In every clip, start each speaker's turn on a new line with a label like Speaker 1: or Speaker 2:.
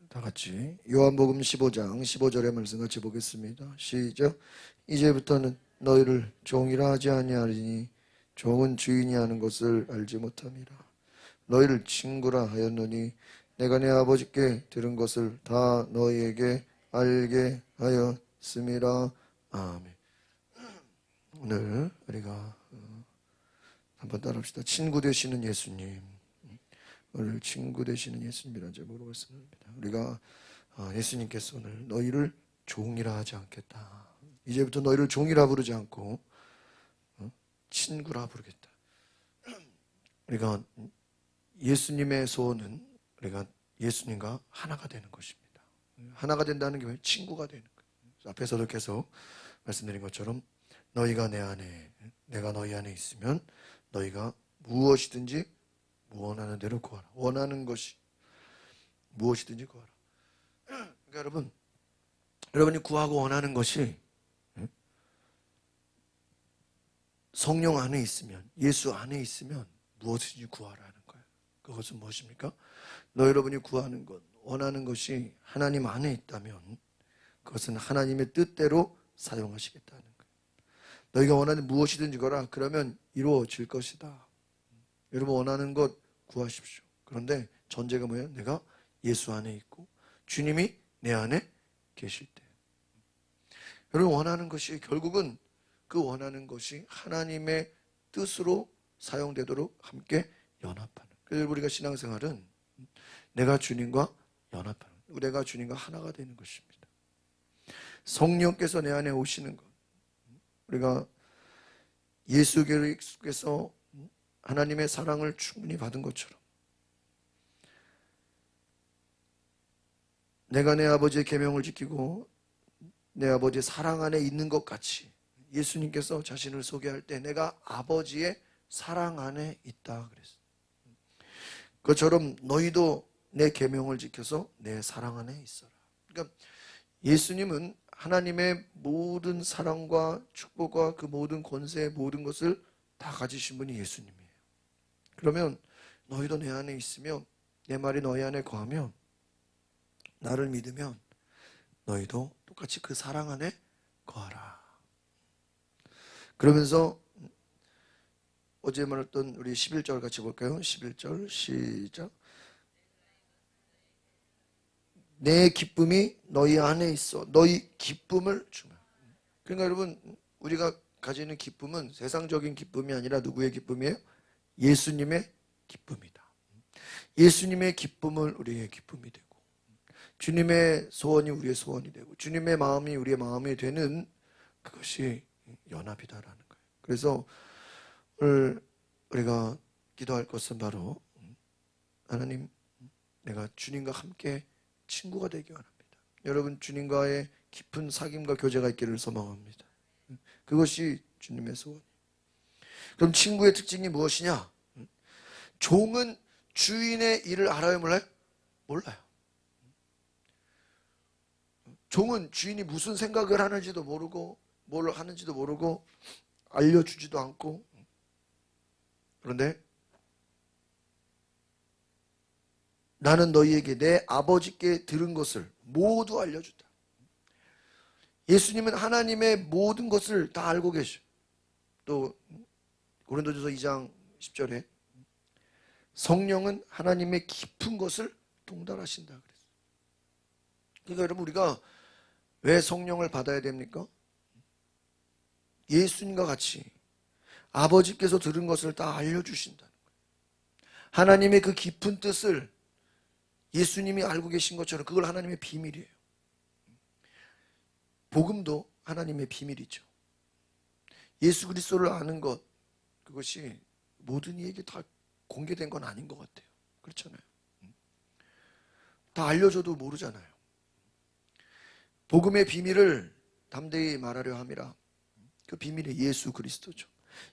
Speaker 1: 다 같이 요한복음 15장 15절의 말씀 같이 보겠습니다. 시작. 이제부터는 너희를 종이라 하지 아니하리니 종은 주인이 하는 것을 알지 못함이라. 너희를 친구라 하였노니 내가 내 아버지께 들은 것을 다 너희에게 알게 하였음이라. 아멘. 오늘 우리가 한번 따라합시다. 친구 되시는 예수님. 오늘 친구 되시는 예수님이라는 제목으로 말씀합니다. 우리가 예수님께서 오늘 너희를 종이라 하지 않겠다. 이제부터 너희를 종이라 부르지 않고 친구라 부르겠다. 우리가 예수님의 소원은 우리가 예수님과 하나가 되는 것입니다. 하나가 된다는 게 친구가 되는 거예요. 앞에서도 계속 말씀드린 것처럼 너희가 내 안에 내가 너희 안에 있으면 너희가 무엇이든지 원하는 대로 구하라. 원하는 것이 무엇이든지 구하라. 그러니까 여러분이 구하고 원하는 것이 성령 안에 있으면, 예수 안에 있으면 무엇이든지 구하라는 거예요. 그것은 무엇입니까? 여러분이 구하는 것, 원하는 것이 하나님 안에 있다면 그것은 하나님의 뜻대로 사용하시겠다는 거예요. 너희가 원하는 무엇이든지 거라. 그러면 이루어질 것이다. 여러분 원하는 것 구하십시오. 그런데 전제가 뭐예요? 내가 예수 안에 있고 주님이 내 안에 계실 때. 여러분 원하는 것이 결국은 그 원하는 것이 하나님의 뜻으로 사용되도록 함께 연합하는. 그래서 우리가 신앙생활은 내가 주님과 연합하는, 내가 주님과 하나가 되는 것입니다. 성령께서 내 안에 오시는 것. 우리가 예수 그리스도께서 하나님의 사랑을 충분히 받은 것처럼 내가 내 아버지의 계명을 지키고 내 아버지의 사랑 안에 있는 것 같이 예수님께서 자신을 소개할 때 내가 아버지의 사랑 안에 있다 그랬어요. 그것처럼 너희도 내 계명을 지켜서 내 사랑 안에 있어라. 그러니까 예수님은 하나님의 모든 사랑과 축복과 그 모든 권세 모든 것을 다 가지신 분이 예수님이에요. 그러면 너희도 내 안에 있으면 내 말이 너희 안에 거하면 나를 믿으면 너희도 똑같이 그 사랑 안에 거하라. 그러면서 어제 말했던 우리 11절 같이 볼까요? 11절 시작. 내 기쁨이 너희 안에 있어. 너희 기쁨을 주면. 그러니까 여러분 우리가 가지는 기쁨은 세상적인 기쁨이 아니라 누구의 기쁨이에요? 예수님의 기쁨이다. 예수님의 기쁨을 우리의 기쁨이 되고 주님의 소원이 우리의 소원이 되고 주님의 마음이 우리의 마음이 되는 그것이 연합이다라는 거예요. 그래서 오늘 우리가 기도할 것은 바로 하나님 내가 주님과 함께 친구가 되기 원합니다. 여러분 주님과의 깊은 사귐과 교제가 있기를 소망합니다. 그것이 주님의 소원이에요. 그럼 친구의 특징이 무엇이냐? 종은 주인의 일을 알아요 몰라요? 몰라요. 종은 주인이 무슨 생각을 하는지도 모르고 뭘 하는지도 모르고 알려주지도 않고 그런데 나는 너희에게 내 아버지께 들은 것을 모두 알려준다. 예수님은 하나님의 모든 것을 다 알고 계셔. 또 고린도전서 2장 10절에 성령은 하나님의 깊은 것을 통달하신다 그랬어요. 그러니까 여러분 우리가 왜 성령을 받아야 됩니까? 예수님과 같이 아버지께서 들은 것을 다 알려주신다는 거예요. 하나님의 그 깊은 뜻을 예수님이 알고 계신 것처럼 그걸 하나님의 비밀이에요. 복음도 하나님의 비밀이죠. 예수 그리스도를 아는 것 그것이 모든 이에게 다 공개된 건 아닌 것 같아요. 그렇잖아요. 다 알려줘도 모르잖아요. 복음의 비밀을 담대히 말하려 함이라. 그 비밀이 예수 그리스도죠.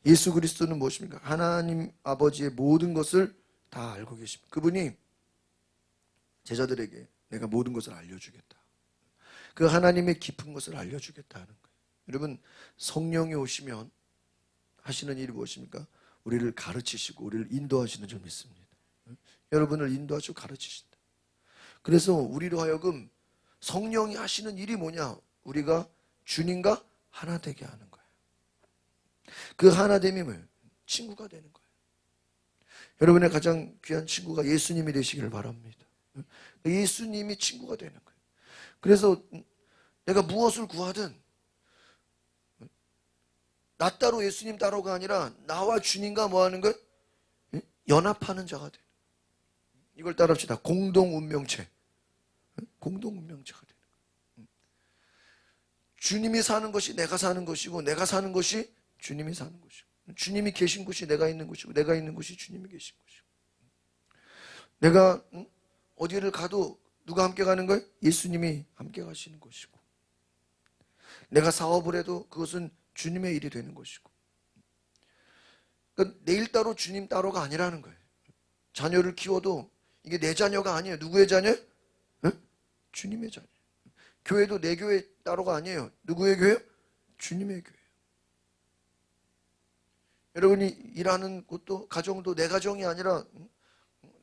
Speaker 1: 예수 그리스도는 무엇입니까? 하나님 아버지의 모든 것을 다 알고 계십니다. 그분이 제자들에게 내가 모든 것을 알려주겠다. 그 하나님의 깊은 것을 알려주겠다 하는 거예요. 여러분 성령이 오시면 하시는 일이 무엇입니까? 우리를 가르치시고 우리를 인도하시는 줄 믿습니다. 여러분을 인도하시고 가르치신다. 그래서 우리로 하여금 성령이 하시는 일이 뭐냐? 우리가 주님과 하나 되게 하는 거예요. 그 하나됨이 뭐예요? 친구가 되는 거예요. 여러분의 가장 귀한 친구가 예수님이 되시기를 바랍니다. 예수님이 친구가 되는 거예요. 그래서 내가 무엇을 구하든 나 따로 예수님 따로가 아니라 나와 주님과 뭐 하는 거예요? 연합하는 자가 되는 거예요. 이걸 따라합시다. 공동 운명체. 공동 운명체가 되는 거예요. 주님이 사는 것이 내가 사는 것이고 내가 사는 것이 주님이 사는 것이고 주님이 계신 곳이 내가 있는 곳이고 내가 있는 곳이 주님이 계신 곳이고 내가 어디를 가도 누가 함께 가는 거예요? 예수님이 함께 가시는 것이고 내가 사업을 해도 그것은 주님의 일이 되는 것이고 그러니까 내 일 따로 주님 따로가 아니라는 거예요. 자녀를 키워도 이게 내 자녀가 아니에요. 누구의 자녀? 주님의 자녀. 교회도 내 교회 따로가 아니에요. 누구의 교회요? 주님의 교회. 여러분이 일하는 곳도 가정도 내 가정이 아니라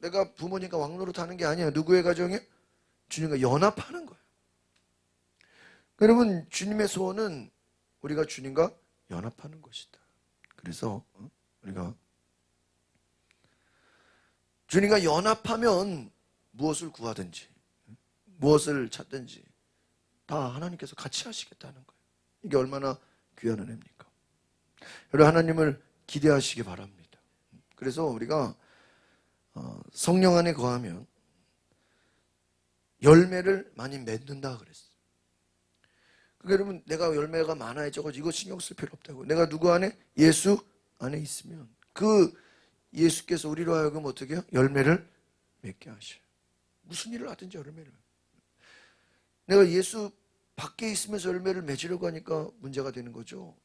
Speaker 1: 내가 부모님과 왕노릇 하는 게 아니에요. 누구의 가정이에요? 주님과 연합하는 거예요. 여러분 주님의 소원은 우리가 주님과 연합하는 것이다. 그래서 우리가 주님과 연합하면 무엇을 구하든지 무엇을 찾든지 다 하나님께서 같이 하시겠다는 거예요. 이게 얼마나 귀한 은혜입니까? 여러분 하나님을 기대하시기 바랍니다. 그래서 우리가 성령 안에 거하면 열매를 많이 맺는다 그랬어요. 그러니까 여러분 내가 열매가 많아야 적어지 이거 신경 쓸 필요 없다고. 내가 누구 안에? 예수 안에 있으면 그 예수께서 우리로 하여금 어떻게 해요? 열매를 맺게 하셔요. 무슨 일을 하든지 열매를. 내가 예수 밖에 있으면서 열매를 맺으려고 하니까 문제가 되는 거죠.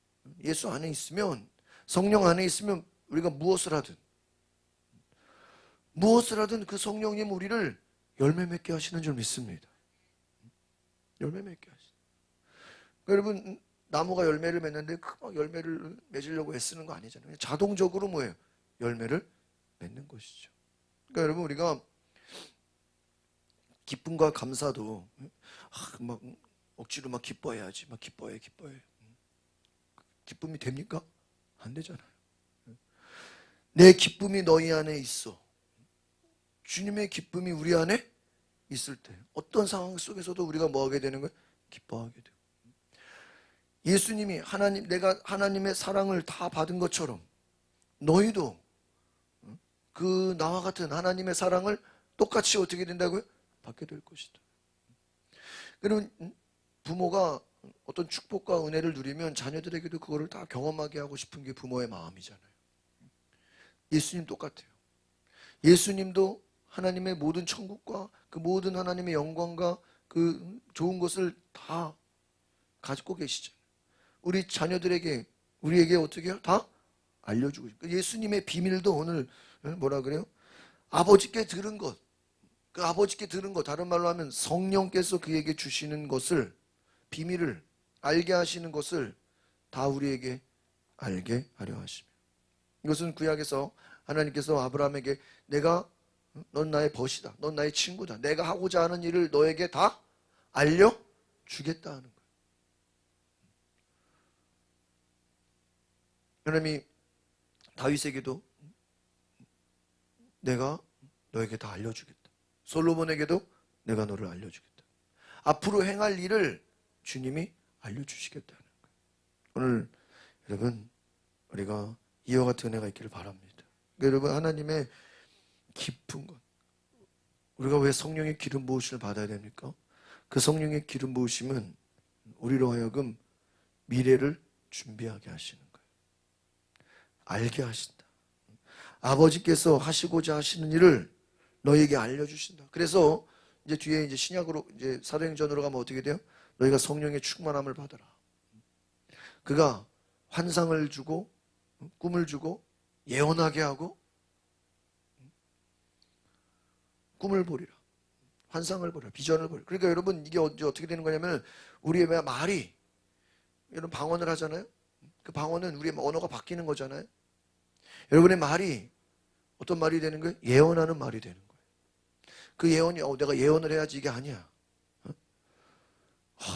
Speaker 1: 예수 안에 있으면 성령 안에 있으면 우리가 무엇을 하든 그 성령님 우리를 열매 맺게 하시는 줄 믿습니다. 열매 맺게 하시는. 여러분 나무가 열매를 맺는데 열매를 맺으려고 애쓰는 거 아니잖아요. 자동적으로 뭐예요? 열매를 맺는 것이죠. 그러니까 여러분 우리가 기쁨과 감사도 막 억지로 막 기뻐해야지. 막 기뻐해. 기쁨이 됩니까? 안 되잖아요. 내 기쁨이 너희 안에 있어. 주님의 기쁨이 우리 안에 있을 때 어떤 상황 속에서도 우리가 뭐하게 되는 거예요? 기뻐하게 돼요. 예수님이 내가 하나님의 사랑을 다 받은 것처럼 너희도 그 나와 같은 하나님의 사랑을 똑같이 어떻게 된다고요? 받게 될 것이다. 그러면 부모가 어떤 축복과 은혜를 누리면 자녀들에게도 그거를 다 경험하게 하고 싶은 게 부모의 마음이잖아요. 예수님 똑같아요. 예수님도 하나님의 모든 천국과 그 모든 하나님의 영광과 그 좋은 것을 다 가지고 계시잖아요. 우리 자녀들에게 우리에게 어떻게 해요? 다 알려주고 싶어요. 예수님의 비밀도 오늘 뭐라 그래요? 아버지께 들은 것, 그 아버지께 들은 것, 다른 말로 하면 성령께서 그에게 주시는 것을 비밀을 알게 하시는 것을 다 우리에게 알게 하려 하시며 이것은 구약에서 하나님께서 아브라함에게 넌 나의 벗이다. 넌 나의 친구다. 내가 하고자 하는 일을 너에게 다 알려주겠다 하는 거예요. 하나님이 다윗에게도 내가 너에게 다 알려주겠다. 솔로몬에게도 내가 너를 알려주겠다. 앞으로 행할 일을 주님이 알려주시겠다는 거예요. 오늘 여러분 우리가 이와 같은 은혜가 있기를 바랍니다. 여러분 하나님의 깊은 것 우리가 왜 성령의 기름 부으심을 받아야 됩니까? 그 성령의 기름 부으심은 우리로 하여금 미래를 준비하게 하시는 거예요. 알게 하신다. 아버지께서 하시고자 하시는 일을 너에게 알려주신다. 그래서 이제 뒤에 이제 신약으로 이제 사도행전으로 가면 어떻게 돼요? 너희가 성령의 충만함을 받아라. 그가 환상을 주고 꿈을 주고 예언하게 하고 꿈을 보리라. 환상을 보리라. 비전을 보리라. 그러니까 여러분 이게 어떻게 되는 거냐면 우리의 말이 여러분 방언을 하잖아요. 그 방언은 우리의 언어가 바뀌는 거잖아요. 여러분의 말이 어떤 말이 되는 거예요? 예언하는 말이 되는 거예요. 그 예언이 내가 예언을 해야지 이게 아니야.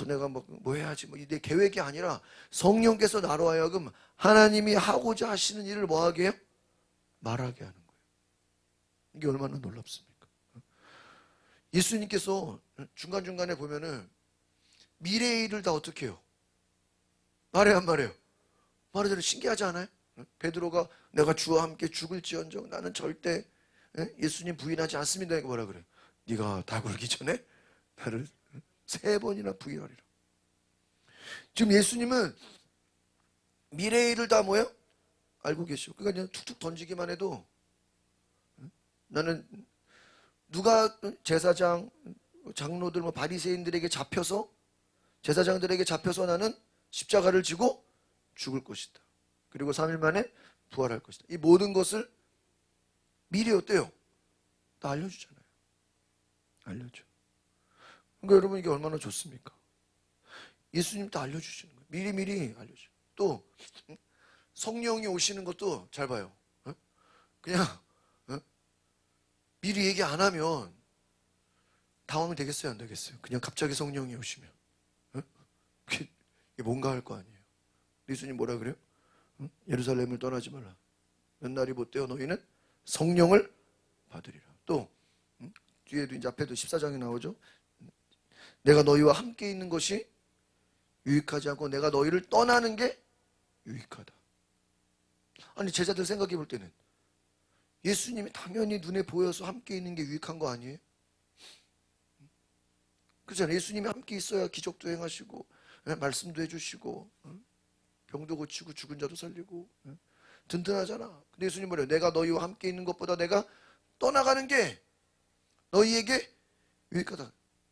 Speaker 1: 내가 뭐 해야지 내 계획이 아니라 성령께서 나로 하여금 하나님이 하고자 하시는 일을 뭐 하게 해요? 말하게 하는 거예요. 이게 얼마나 놀랍습니까? 예수님께서 중간중간에 보면은 미래의 일을 다 어떻게 해요? 말해요 안 말해요? 말하자면 신기하지 않아요? 베드로가 내가 주와 함께 죽을지언정 나는 절대 예수님 부인하지 않습니다. 이거 뭐라 그래요? 네가 다 굴기 전에 나를 3번이나 부인하리라. 지금 예수님은 미래의 일을 다 뭐예요? 알고 계시고 그러니까 그냥 툭툭 던지기만 해도 나는 누가 제사장, 장로들, 바리새인들에게 잡혀서 제사장들에게 잡혀서 나는 십자가를 지고 죽을 것이다. 그리고 3일 만에 부활할 것이다. 이 모든 것을 미리 어때요? 다 알려주잖아요. 알려줘. 그러니까 여러분 이게 얼마나 좋습니까? 예수님 다 알려주시는 거예요. 미리미리 알려줘요. 또 성령이 오시는 것도 잘 봐요. 그냥 미리 얘기 안 하면 당하면 되겠어요? 안 되겠어요? 그냥 갑자기 성령이 오시면 이게 뭔가 할 거 아니에요. 예수님 뭐라 그래요? 예루살렘을 떠나지 말라. 몇 날이 못되어 너희는 성령을 받으리라. 또 뒤에도 이제 앞에도 14장에 나오죠. 내가 너희와 함께 있는 것이 유익하지 않고 내가 너희를 떠나는 게 유익하다. 아니 제자들 생각해 볼 때는 예수님이 당연히 눈에 보여서 함께 있는 게 유익한 거 아니에요? 그렇잖아요. 예수님이 함께 있어야 기적도 행하시고 말씀도 해주시고 병도 고치고 죽은 자도 살리고 든든하잖아. 근데 예수님 뭐래요? 내가 너희와 함께 있는 것보다 내가 떠나가는 게 너희에게 유익하다.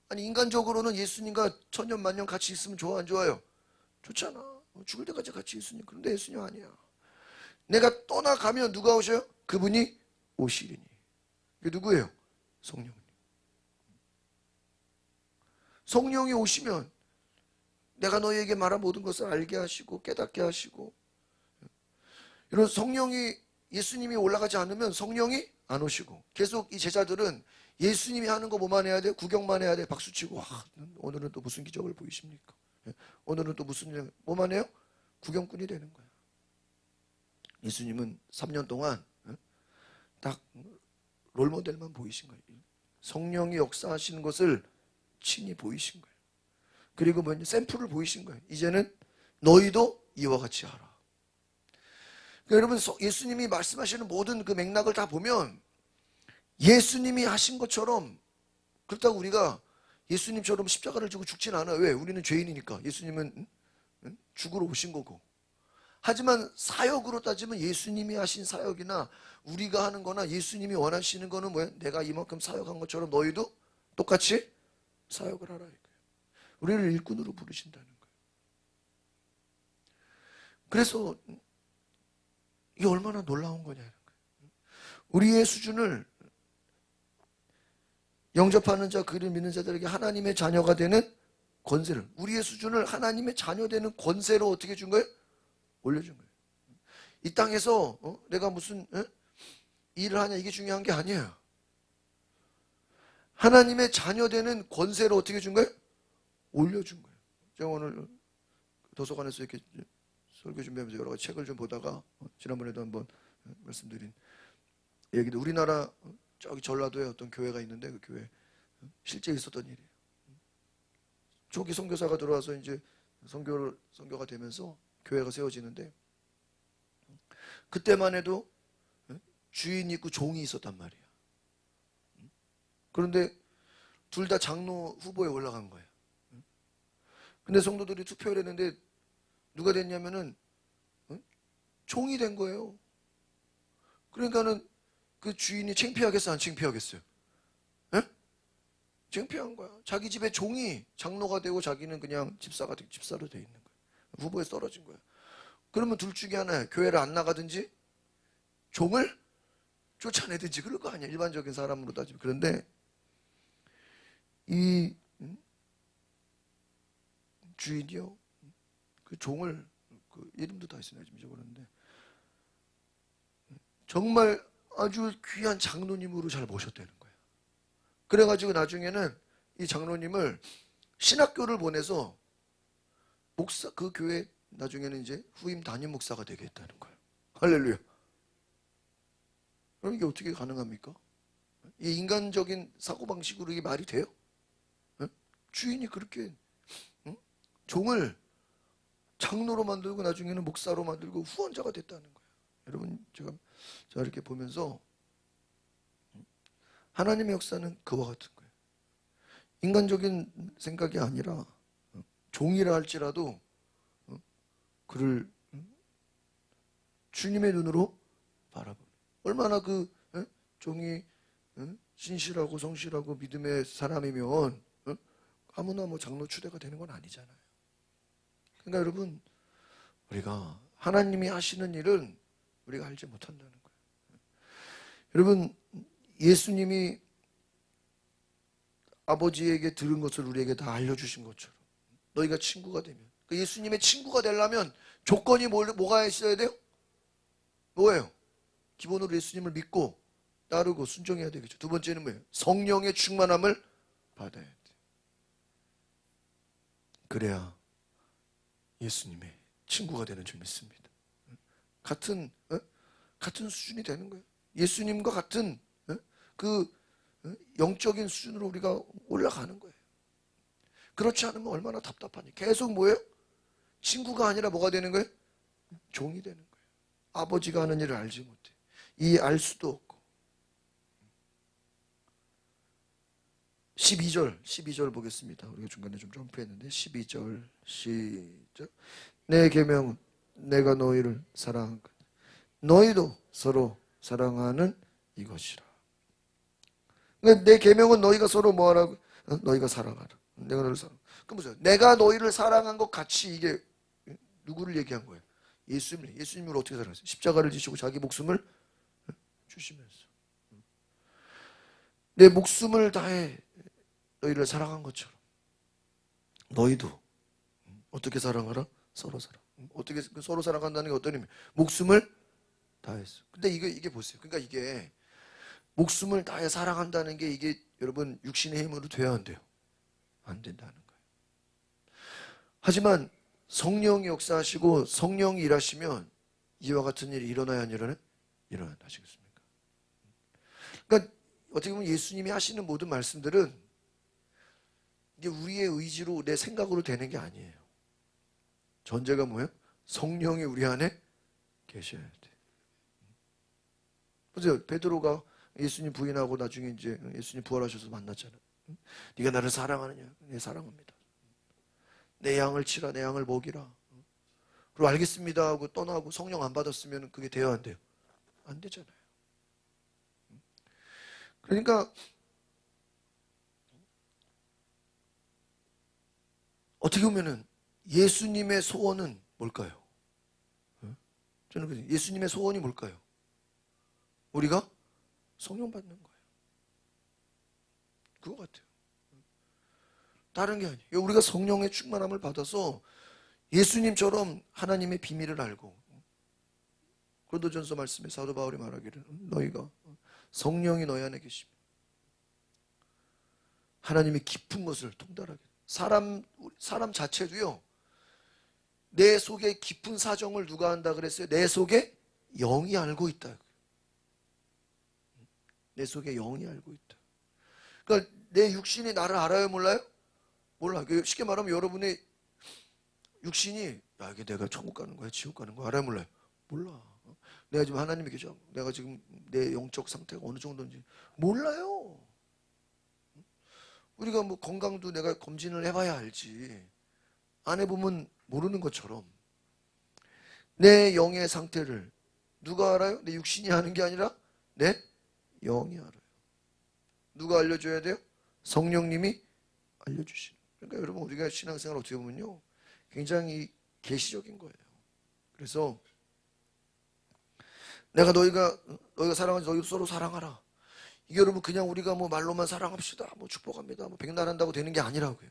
Speaker 1: 아니 인간적으로는 예수님과 천년 만년 같이 있으면 좋아 안 좋아요? 좋잖아. 죽을 때까지 같이 있으니. 그런데 예수님 아니야. 내가 떠나가면 누가 오셔요? 그분이 오시리니. 이게 누구예요? 성령님. 성령이 오시면 내가 너희에게 말한 모든 것을 알게 하시고 깨닫게 하시고 이런 성령이 예수님이 올라가지 않으면 성령이 안 오시고 계속 이 제자들은 예수님이 하는 거 뭐만 해야 돼? 구경만 해야 돼? 박수치고 오늘은 또 무슨 기적을 보이십니까? 오늘은 또 무슨 일 뭐만 해요? 구경꾼이 되는 거야. 예수님은 3년 동안 딱 롤모델만 보이신 거예요. 성령이 역사하시는 것을 친히 보이신 거예요. 그리고 샘플을 보이신 거예요. 이제는 너희도 이와 같이 하라. 그러니까 여러분 예수님이 말씀하시는 모든 그 맥락을 다 보면 예수님이 하신 것처럼 그렇다고 우리가 예수님처럼 십자가를 지고 죽진 않아요. 왜? 우리는 죄인이니까. 예수님은 죽으러 오신 거고. 하지만 사역으로 따지면 예수님이 하신 사역이나 우리가 하는 거나 예수님이 원하시는 거는 뭐야? 내가 이만큼 사역한 것처럼 너희도 똑같이 사역을 하라. 우리를 일꾼으로 부르신다는 거예요. 그래서 이게 얼마나 놀라운 거냐는 거예요. 우리의 수준을 영접하는 자, 그를 믿는 자들에게 하나님의 자녀가 되는 권세를, 우리의 수준을 하나님의 자녀 되는 권세로 어떻게 준 거예요? 올려준 거예요. 이 땅에서 내가 무슨 일을 하냐 이게 중요한 게 아니에요. 하나님의 자녀 되는 권세로 어떻게 준 거예요? 올려준 거예요. 제가 오늘 도서관에서 이렇게 설교 준비하면서 여러 가지 책을 좀 보다가 지난번에도 한번 말씀드린 얘기도 우리나라 저기 전라도에 어떤 교회가 있는데 그 교회 실제 있었던 일이에요. 초기 선교사가 들어와서 이제 선교가 되면서 교회가 세워지는데 그때만 해도 주인이 있고 종이 있었단 말이야. 그런데 둘 다 장로 후보에 올라간 거예요. 근데 성도들이 투표를 했는데 누가 됐냐면은 종이 된 거예요. 그러니까는 그 주인이 창피하겠어 안 창피하겠어요? 에? 창피한 거야. 자기 집에 종이 장로가 되고 자기는 그냥 집사로 돼 있는 거야. 후보에 떨어진 거야. 그러면 둘 중에 하나야. 교회를 안 나가든지 종을 쫓아내든지 그럴 거 아니야. 일반적인 사람으로 따지면. 그런데 이 주인이요. 그 종을 그 이름도 다 있어요. 지금 잊어버렸는데 정말 아주 귀한 장로님으로 잘 모셨다는 거예요. 그래가지고 나중에는 이 장로님을 신학교를 보내서 목사, 그 교회 나중에는 이제 후임 담임 목사가 되겠다는 거예요. 할렐루야. 그럼 이게 어떻게 가능합니까? 이 인간적인 사고방식으로 이게 말이 돼요? 응? 주인이 그렇게 종을 장로로 만들고 나중에는 목사로 만들고 후원자가 됐다는 거예요. 여러분, 제가 이렇게 보면서 하나님의 역사는 그와 같은 거예요. 인간적인 생각이 아니라 종이라 할지라도 그를 주님의 눈으로 바라보는, 얼마나 그 종이 신실하고 성실하고 믿음의 사람이면 아무나 뭐 장로 추대가 되는 건 아니잖아요. 그러니까 여러분, 우리가 하나님이 하시는 일은 우리가 알지 못한다는 거예요. 여러분, 예수님이 아버지에게 들은 것을 우리에게 다 알려주신 것처럼 너희가 친구가 되면, 그 예수님의 친구가 되려면 조건이 뭐가 있어야 돼요? 뭐예요? 기본으로 예수님을 믿고 따르고 순종해야 되겠죠. 두 번째는 뭐예요? 성령의 충만함을 받아야 돼요. 그래야 예수님의 친구가 되는 줄 믿습니다. 같은 수준이 되는 거예요. 예수님과 같은 그 영적인 수준으로 우리가 올라가는 거예요. 그렇지 않으면 얼마나 답답하니. 계속 뭐예요? 친구가 아니라 뭐가 되는 거예요? 종이 되는 거예요. 아버지가 하는 일을 알지 못해. 알 수도 없고. 12절 보겠습니다. 우리가 중간에 좀 점프했는데 12절 시작. 내 계명은 내가 너희를 사랑한 것, 너희도 서로 사랑하는 이것이라. 그러니까 내 계명은 너희가 서로 뭐하라고? 너희가 사랑하라. 내가 너를 사랑. 그럼 보세요. 내가 너희를 사랑한 것 같이, 이게 누구를 얘기한 거예요? 예수님을 어떻게 사랑했어요? 십자가를 지시고 자기 목숨을 주시면서 내 목숨을 다해 너희를 사랑한 것처럼 너희도 어떻게 사랑하라? 서로 사랑. 어떻게 서로 사랑한다는 게 어떤 의미? 목숨을 다했어. 근데 이게 보세요. 그러니까 이게 목숨을 다해 사랑한다는 게 이게 여러분 육신의 힘으로 돼야 안 돼요? 안 된다는 거예요. 하지만 성령이 역사하시고 성령이 일하시면 이와 같은 일이 일어나야 안 일어나요? 일어난다시겠습니까? 그러니까 어떻게 보면 예수님이 하시는 모든 말씀들은 이게 우리의 의지로 내 생각으로 되는 게 아니에요. 전제가 뭐예요? 성령이 우리 안에 계셔야 돼. 보세요. 베드로가 예수님 부인하고 나중에 이제 예수님 부활하셔서 만났잖아요. 네가 나를 사랑하느냐? 네, 사랑합니다. 내 양을 치라, 내 양을 먹이라. 그리고 알겠습니다 하고 떠나고 성령 안 받았으면 그게 돼야 안 돼요? 안 되잖아요. 그러니까 어떻게 보면은 예수님의 소원은 뭘까요? 저는 그래요. 예수님의 소원이 뭘까요? 우리가 성령 받는 거예요. 그거 같아요. 다른 게 아니에요. 우리가 성령의 충만함을 받아서 예수님처럼 하나님의 비밀을 알고, 고린도전서 말씀에 사도 바울이 말하기를 너희가 성령이 너희 안에 계시면 하나님의 깊은 것을 통달하게. 사람 자체도요, 내 속에 깊은 사정을 누가 안다 그랬어요? 내 속에 영이 알고 있다. 내 속에 영이 알고 있다. 그러니까 내 육신이 나를 알아요, 몰라요? 몰라. 쉽게 말하면 여러분의 육신이 야, 이게 내가 천국 가는 거야, 지옥 가는 거야, 알아요, 몰라요? 몰라. 내가 지금 하나님이 계셔. 내가 지금 내 영적 상태가 어느 정도인지 몰라요. 우리가 뭐 건강도 내가 검진을 해봐야 알지. 안 해보면 모르는 것처럼 내 영의 상태를 누가 알아요? 내 육신이 아는 게 아니라 내 영이 알아요. 누가 알려줘야 돼요? 성령님이 알려주시는. 그러니까 여러분, 우리가 신앙생활 어떻게 보면요, 굉장히 계시적인 거예요. 그래서 내가 너희가 사랑하지, 너희 서로 사랑하라. 이게 여러분 그냥 우리가 뭐 말로만 사랑합시다, 뭐 축복합니다, 뭐 백날한다고 되는 게 아니라고요.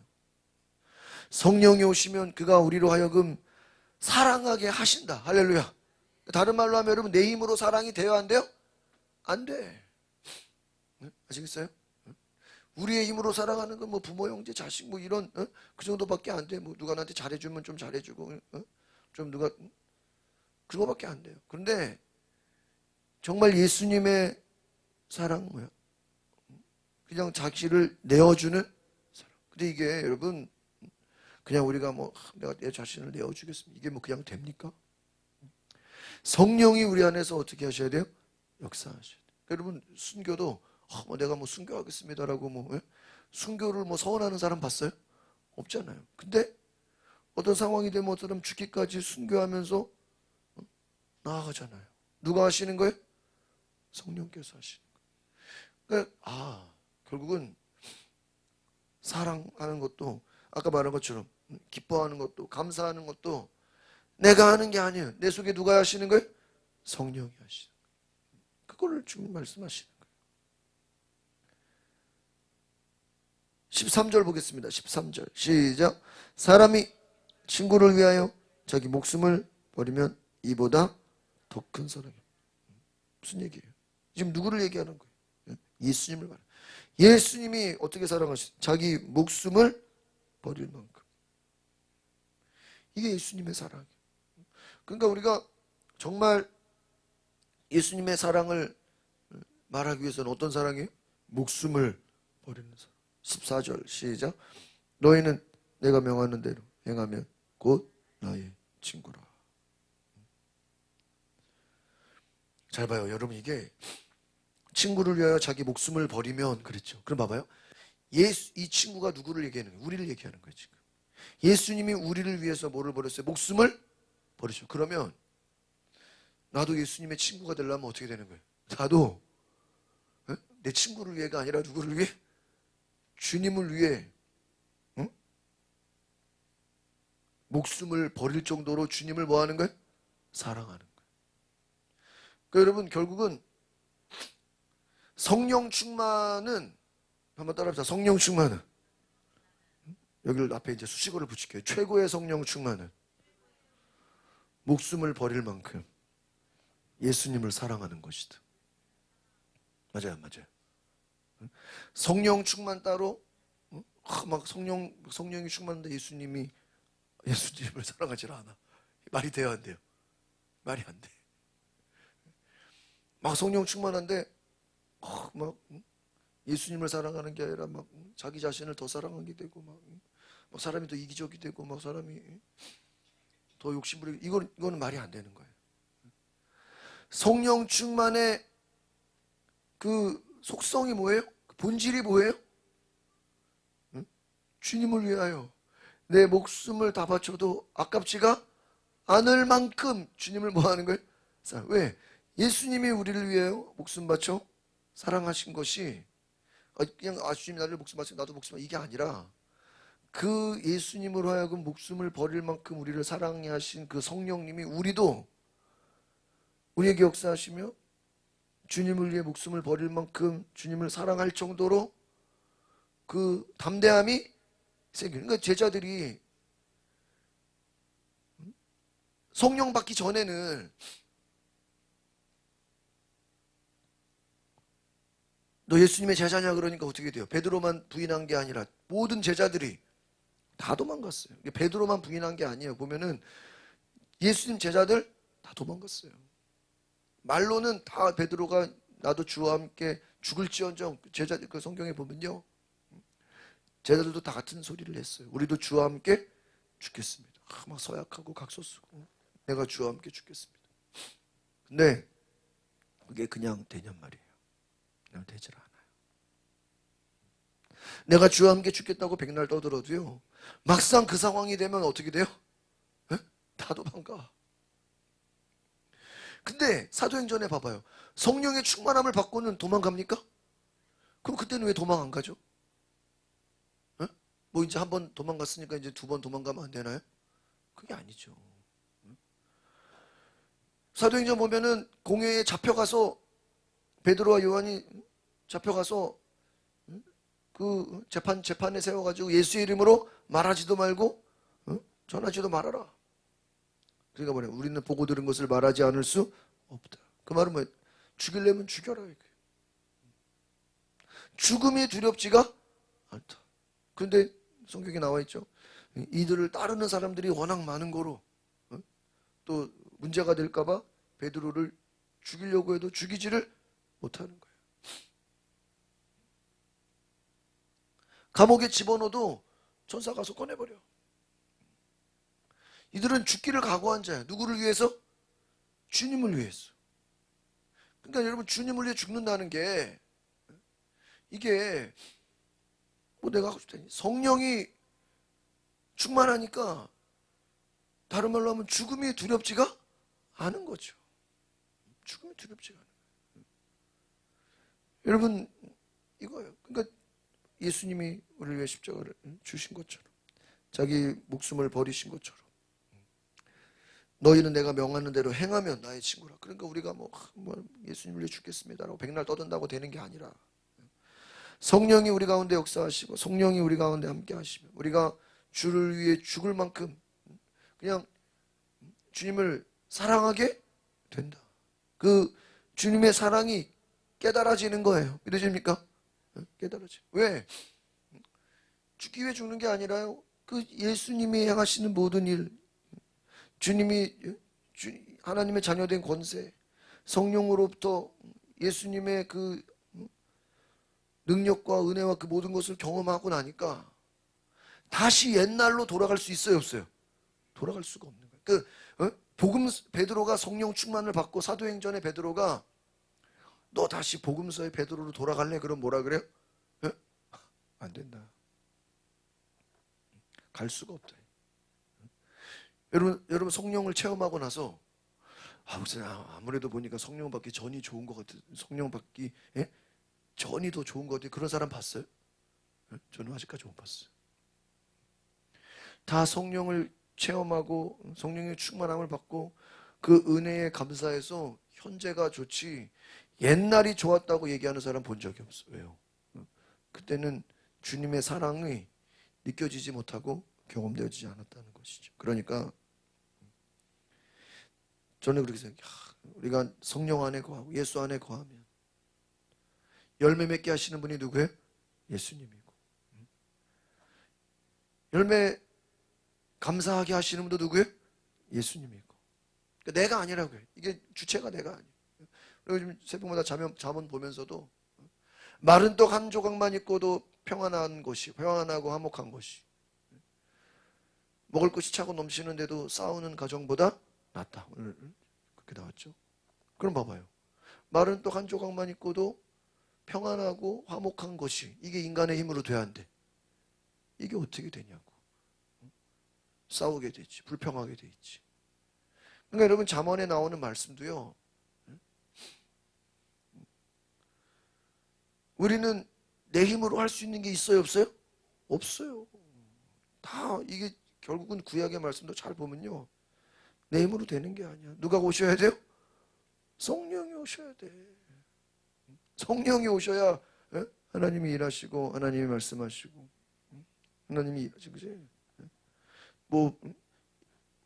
Speaker 1: 성령이 오시면 그가 우리로 하여금 사랑하게 하신다. 할렐루야. 다른 말로 하면 여러분 내 힘으로 사랑이 돼요, 안 돼요? 안 돼. 아시겠어요? 우리의 힘으로 살아가는 건 뭐 부모, 형제, 자식 뭐 이런 그 정도밖에 안 돼. 뭐 누가 나한테 잘해주면 좀 잘해주고 좀 누가 그거밖에 안 돼요. 그런데 정말 예수님의 사랑 뭐야? 그냥 자기를 내어주는 사랑. 근데 이게 여러분 그냥 우리가 뭐 내가 내 자신을 내어주겠습니다. 이게 뭐 그냥 됩니까? 성령이 우리 안에서 어떻게 하셔야 돼요? 역사하셔야 돼요. 여러분 순교도 뭐 내가 뭐 순교하겠습니다라고 뭐 순교를 뭐 서원하는 사람 봤어요? 없잖아요. 근데 어떤 상황이 되면 어떤 사람 죽기까지 순교하면서 나아가잖아요. 누가 하시는 거예요? 성령께서 하시는 거예요. 그러니까 결국은 사랑하는 것도 아까 말한 것처럼 기뻐하는 것도 감사하는 것도 내가 하는 게 아니에요. 내 속에 누가 하시는 거예요? 성령이 하시는 거예요. 그거를 지금 말씀하시는 거예요. 13절 보겠습니다. 13절 시작. 사람이 친구를 위하여 자기 목숨을 버리면 이보다 더 큰 사랑이. 무슨 얘기예요? 지금 누구를 얘기하는 거예요? 예수님을 말해요. 예수님이 어떻게 사랑하시죠? 자기 목숨을 버릴 만큼. 이게 예수님의 사랑이에요. 그러니까 우리가 정말 예수님의 사랑을 말하기 위해서는 어떤 사랑이에요? 목숨을 버리는 사랑. 14절 시작. 너희는 내가 명하는 대로 행하면 곧 나의 친구라. 잘 봐요. 여러분 이게 친구를 위하여 자기 목숨을 버리면 그랬죠. 그럼 봐봐요. 이 친구가 누구를 얘기하는 거예요? 우리를 얘기하는 거예요 지금. 예수님이 우리를 위해서 뭐를 버렸어요? 목숨을 버리죠. 그러면 나도 예수님의 친구가 되려면 어떻게 되는 거예요? 나도 내 친구를 위해가 아니라 누구를 위해? 주님을 위해 목숨을 버릴 정도로 주님을 뭐 하는 거예요? 사랑하는 거예요. 그러니까 여러분 결국은 성령 충만은 한번 따라합시다. 성령 충만은 여기를 앞에 이제 수식어를 붙일게요. 최고의 성령 충만은 목숨을 버릴 만큼 예수님을 사랑하는 것이다. 맞아요, 맞아요. 성령 충만 따로 막 성령이 충만한데 예수님을 사랑하지 않아. 말이 돼요, 안 돼요? 말이 안 돼. 막 성령 충만한데 막 예수님을 사랑하는 게 아니라 막 자기 자신을 더 사랑하게 되고 막 사람이 더 이기적이 되고 막 사람이 더 욕심부리고 이거는 말이 안 되는 거예요. 성령 충만의 그 속성이 뭐예요? 본질이 뭐예요? 주님을 위하여 내 목숨을 다 바쳐도 아깝지가 않을 만큼 주님을 뭐 하는 거예요? 왜? 예수님이 우리를 위하여 목숨 바쳐 사랑하신 것이 그냥 주님 나를 목숨 바쳐 나도 목숨 바쳐 이게 아니라 그 예수님으로 하여금 목숨을 버릴 만큼 우리를 사랑해 하신 그 성령님이 우리에게 역사하시며 주님을 위해 목숨을 버릴 만큼 주님을 사랑할 정도로 그 담대함이 생기는. 그러니까 제자들이 성령 받기 전에는 너 예수님의 제자냐 그러니까 어떻게 돼요? 베드로만 부인한 게 아니라 모든 제자들이 다 도망갔어요. 베드로만 부인한 게 아니에요. 보면은 예수님 제자들 다 도망갔어요. 말로는 다 베드로가 나도 주와 함께 죽을지언정 제자들 그 성경에 보면요. 제자들도 다 같은 소리를 했어요. 우리도 주와 함께 죽겠습니다. 막 서약하고 각서 쓰고 내가 주와 함께 죽겠습니다. 근데 그게 그냥 되냔 말이에요. 그냥 되질 않아요. 내가 주와 함께 죽겠다고 백날 떠들어도요. 막상 그 상황이 되면 어떻게 돼요? 다 도망가. 근데 사도행전에 봐봐요. 성령의 충만함을 받고는 도망갑니까? 그럼 그때는 왜 도망 안 가죠? 뭐 이제 한 번 도망갔으니까 이제 두 번 도망가면 안 되나요? 그게 아니죠. 사도행전 보면은 공회에 잡혀가서 베드로와 요한이 잡혀가서 그 재판에 세워가지고 예수의 이름으로 말하지도 말고 전하지도 말아라. 그러니까 뭐냐? 우리는 보고 들은 것을 말하지 않을 수 없다. 그 말은 뭐예요? 죽이려면 죽여라. 이게. 죽음이 두렵지가 않다. 그런데 성경에 나와 있죠. 이들을 따르는 사람들이 워낙 많은 거로 또 문제가 될까봐 베드로를 죽이려고 해도 죽이지를 못하는 거예요. 감옥에 집어넣어도 천사가 가서 꺼내버려. 이들은 죽기를 각오한 자야. 누구를 위해서? 주님을 위해서. 그러니까 여러분, 주님을 위해 죽는다는 게 이게 뭐 내가 하고 싶다니, 성령이 충만하니까 다른 말로 하면 죽음이 두렵지가 않은 거죠. 죽음이 두렵지가 않아요. 여러분, 이거예요. 그러니까 예수님이 우리를 위해 십자가를 주신 것처럼, 자기 목숨을 버리신 것처럼, 너희는 내가 명하는 대로 행하면 나의 친구라. 그러니까 우리가 뭐 예수님을 위해 죽겠습니다라고 백날 떠든다고 되는 게 아니라, 성령이 우리 가운데 역사하시고 성령이 우리 가운데 함께 하시면 우리가 주를 위해 죽을 만큼 그냥 주님을 사랑하게 된다. 그 주님의 사랑이 깨달아지는 거예요. 믿으십니까? 깨달아지. 왜? 죽기 위해 죽는 게 아니라요, 그 예수님이 행하시는 모든 일, 주님이 하나님의 자녀된 권세, 성령으로부터 예수님의 그 능력과 은혜와 그 모든 것을 경험하고 나니까 다시 옛날로 돌아갈 수 있어요, 없어요? 돌아갈 수가 없는 거예요. 복음, 베드로가 성령 충만을 받고 사도행전에 베드로가 너 다시 복음서의 베드로로 돌아갈래? 그럼 뭐라 그래요? 안 된다. 갈 수가 없다. 여러분 성령을 체험하고 나서 아무래도 보니까 성령 받기 전이 좋은 것 같아요. 성령 받기 전이 더 좋은 것 같아요. 그런 사람 봤어요? 저는 아직까지 못 봤어요. 다 성령을 체험하고 성령의 충만함을 받고 그 은혜에 감사해서 현재가 좋지 옛날이 좋았다고 얘기하는 사람 본 적이 없어요. 왜요? 그때는 주님의 사랑이 느껴지지 못하고 경험되어지지 않았다는 것이죠. 그러니까 저는 그렇게 생각해요. 우리가 성령 안에 거하고 예수 안에 거하면 열매 맺게 하시는 분이 누구예요? 예수님이고, 열매 감사하게 하시는 분도 누구예요? 예수님이고. 그러니까 내가 아니라고요. 이게 주체가 내가 아니에요. 그리고 지금 새벽마다 잠은 보면서도 마른 떡 한 조각만 있고도 평안한 것이, 평안하고 화목한 것이, 먹을 것이 차고 넘치는데도 싸우는 가정보다 낫다. 오늘 그렇게 나왔죠. 그럼 봐봐요. 마른 떡 한 조각만 있고도 평안하고 화목한 것이, 이게 인간의 힘으로 돼야 한대. 이게 어떻게 되냐고. 싸우게 되지, 불평하게 돼 있지. 그러니까 여러분, 잠언에 나오는 말씀도요, 우리는 내 힘으로 할 수 있는 게 있어요, 없어요? 없어요. 다 이게 결국은 구약의 말씀도 잘 보면요, 내 힘으로 되는 게 아니야. 누가 오셔야 돼요? 성령이 오셔야 돼. 성령이 오셔야 하나님이 일하시고 하나님이 말씀하시고 하나님이 일하시고, 그지? 뭐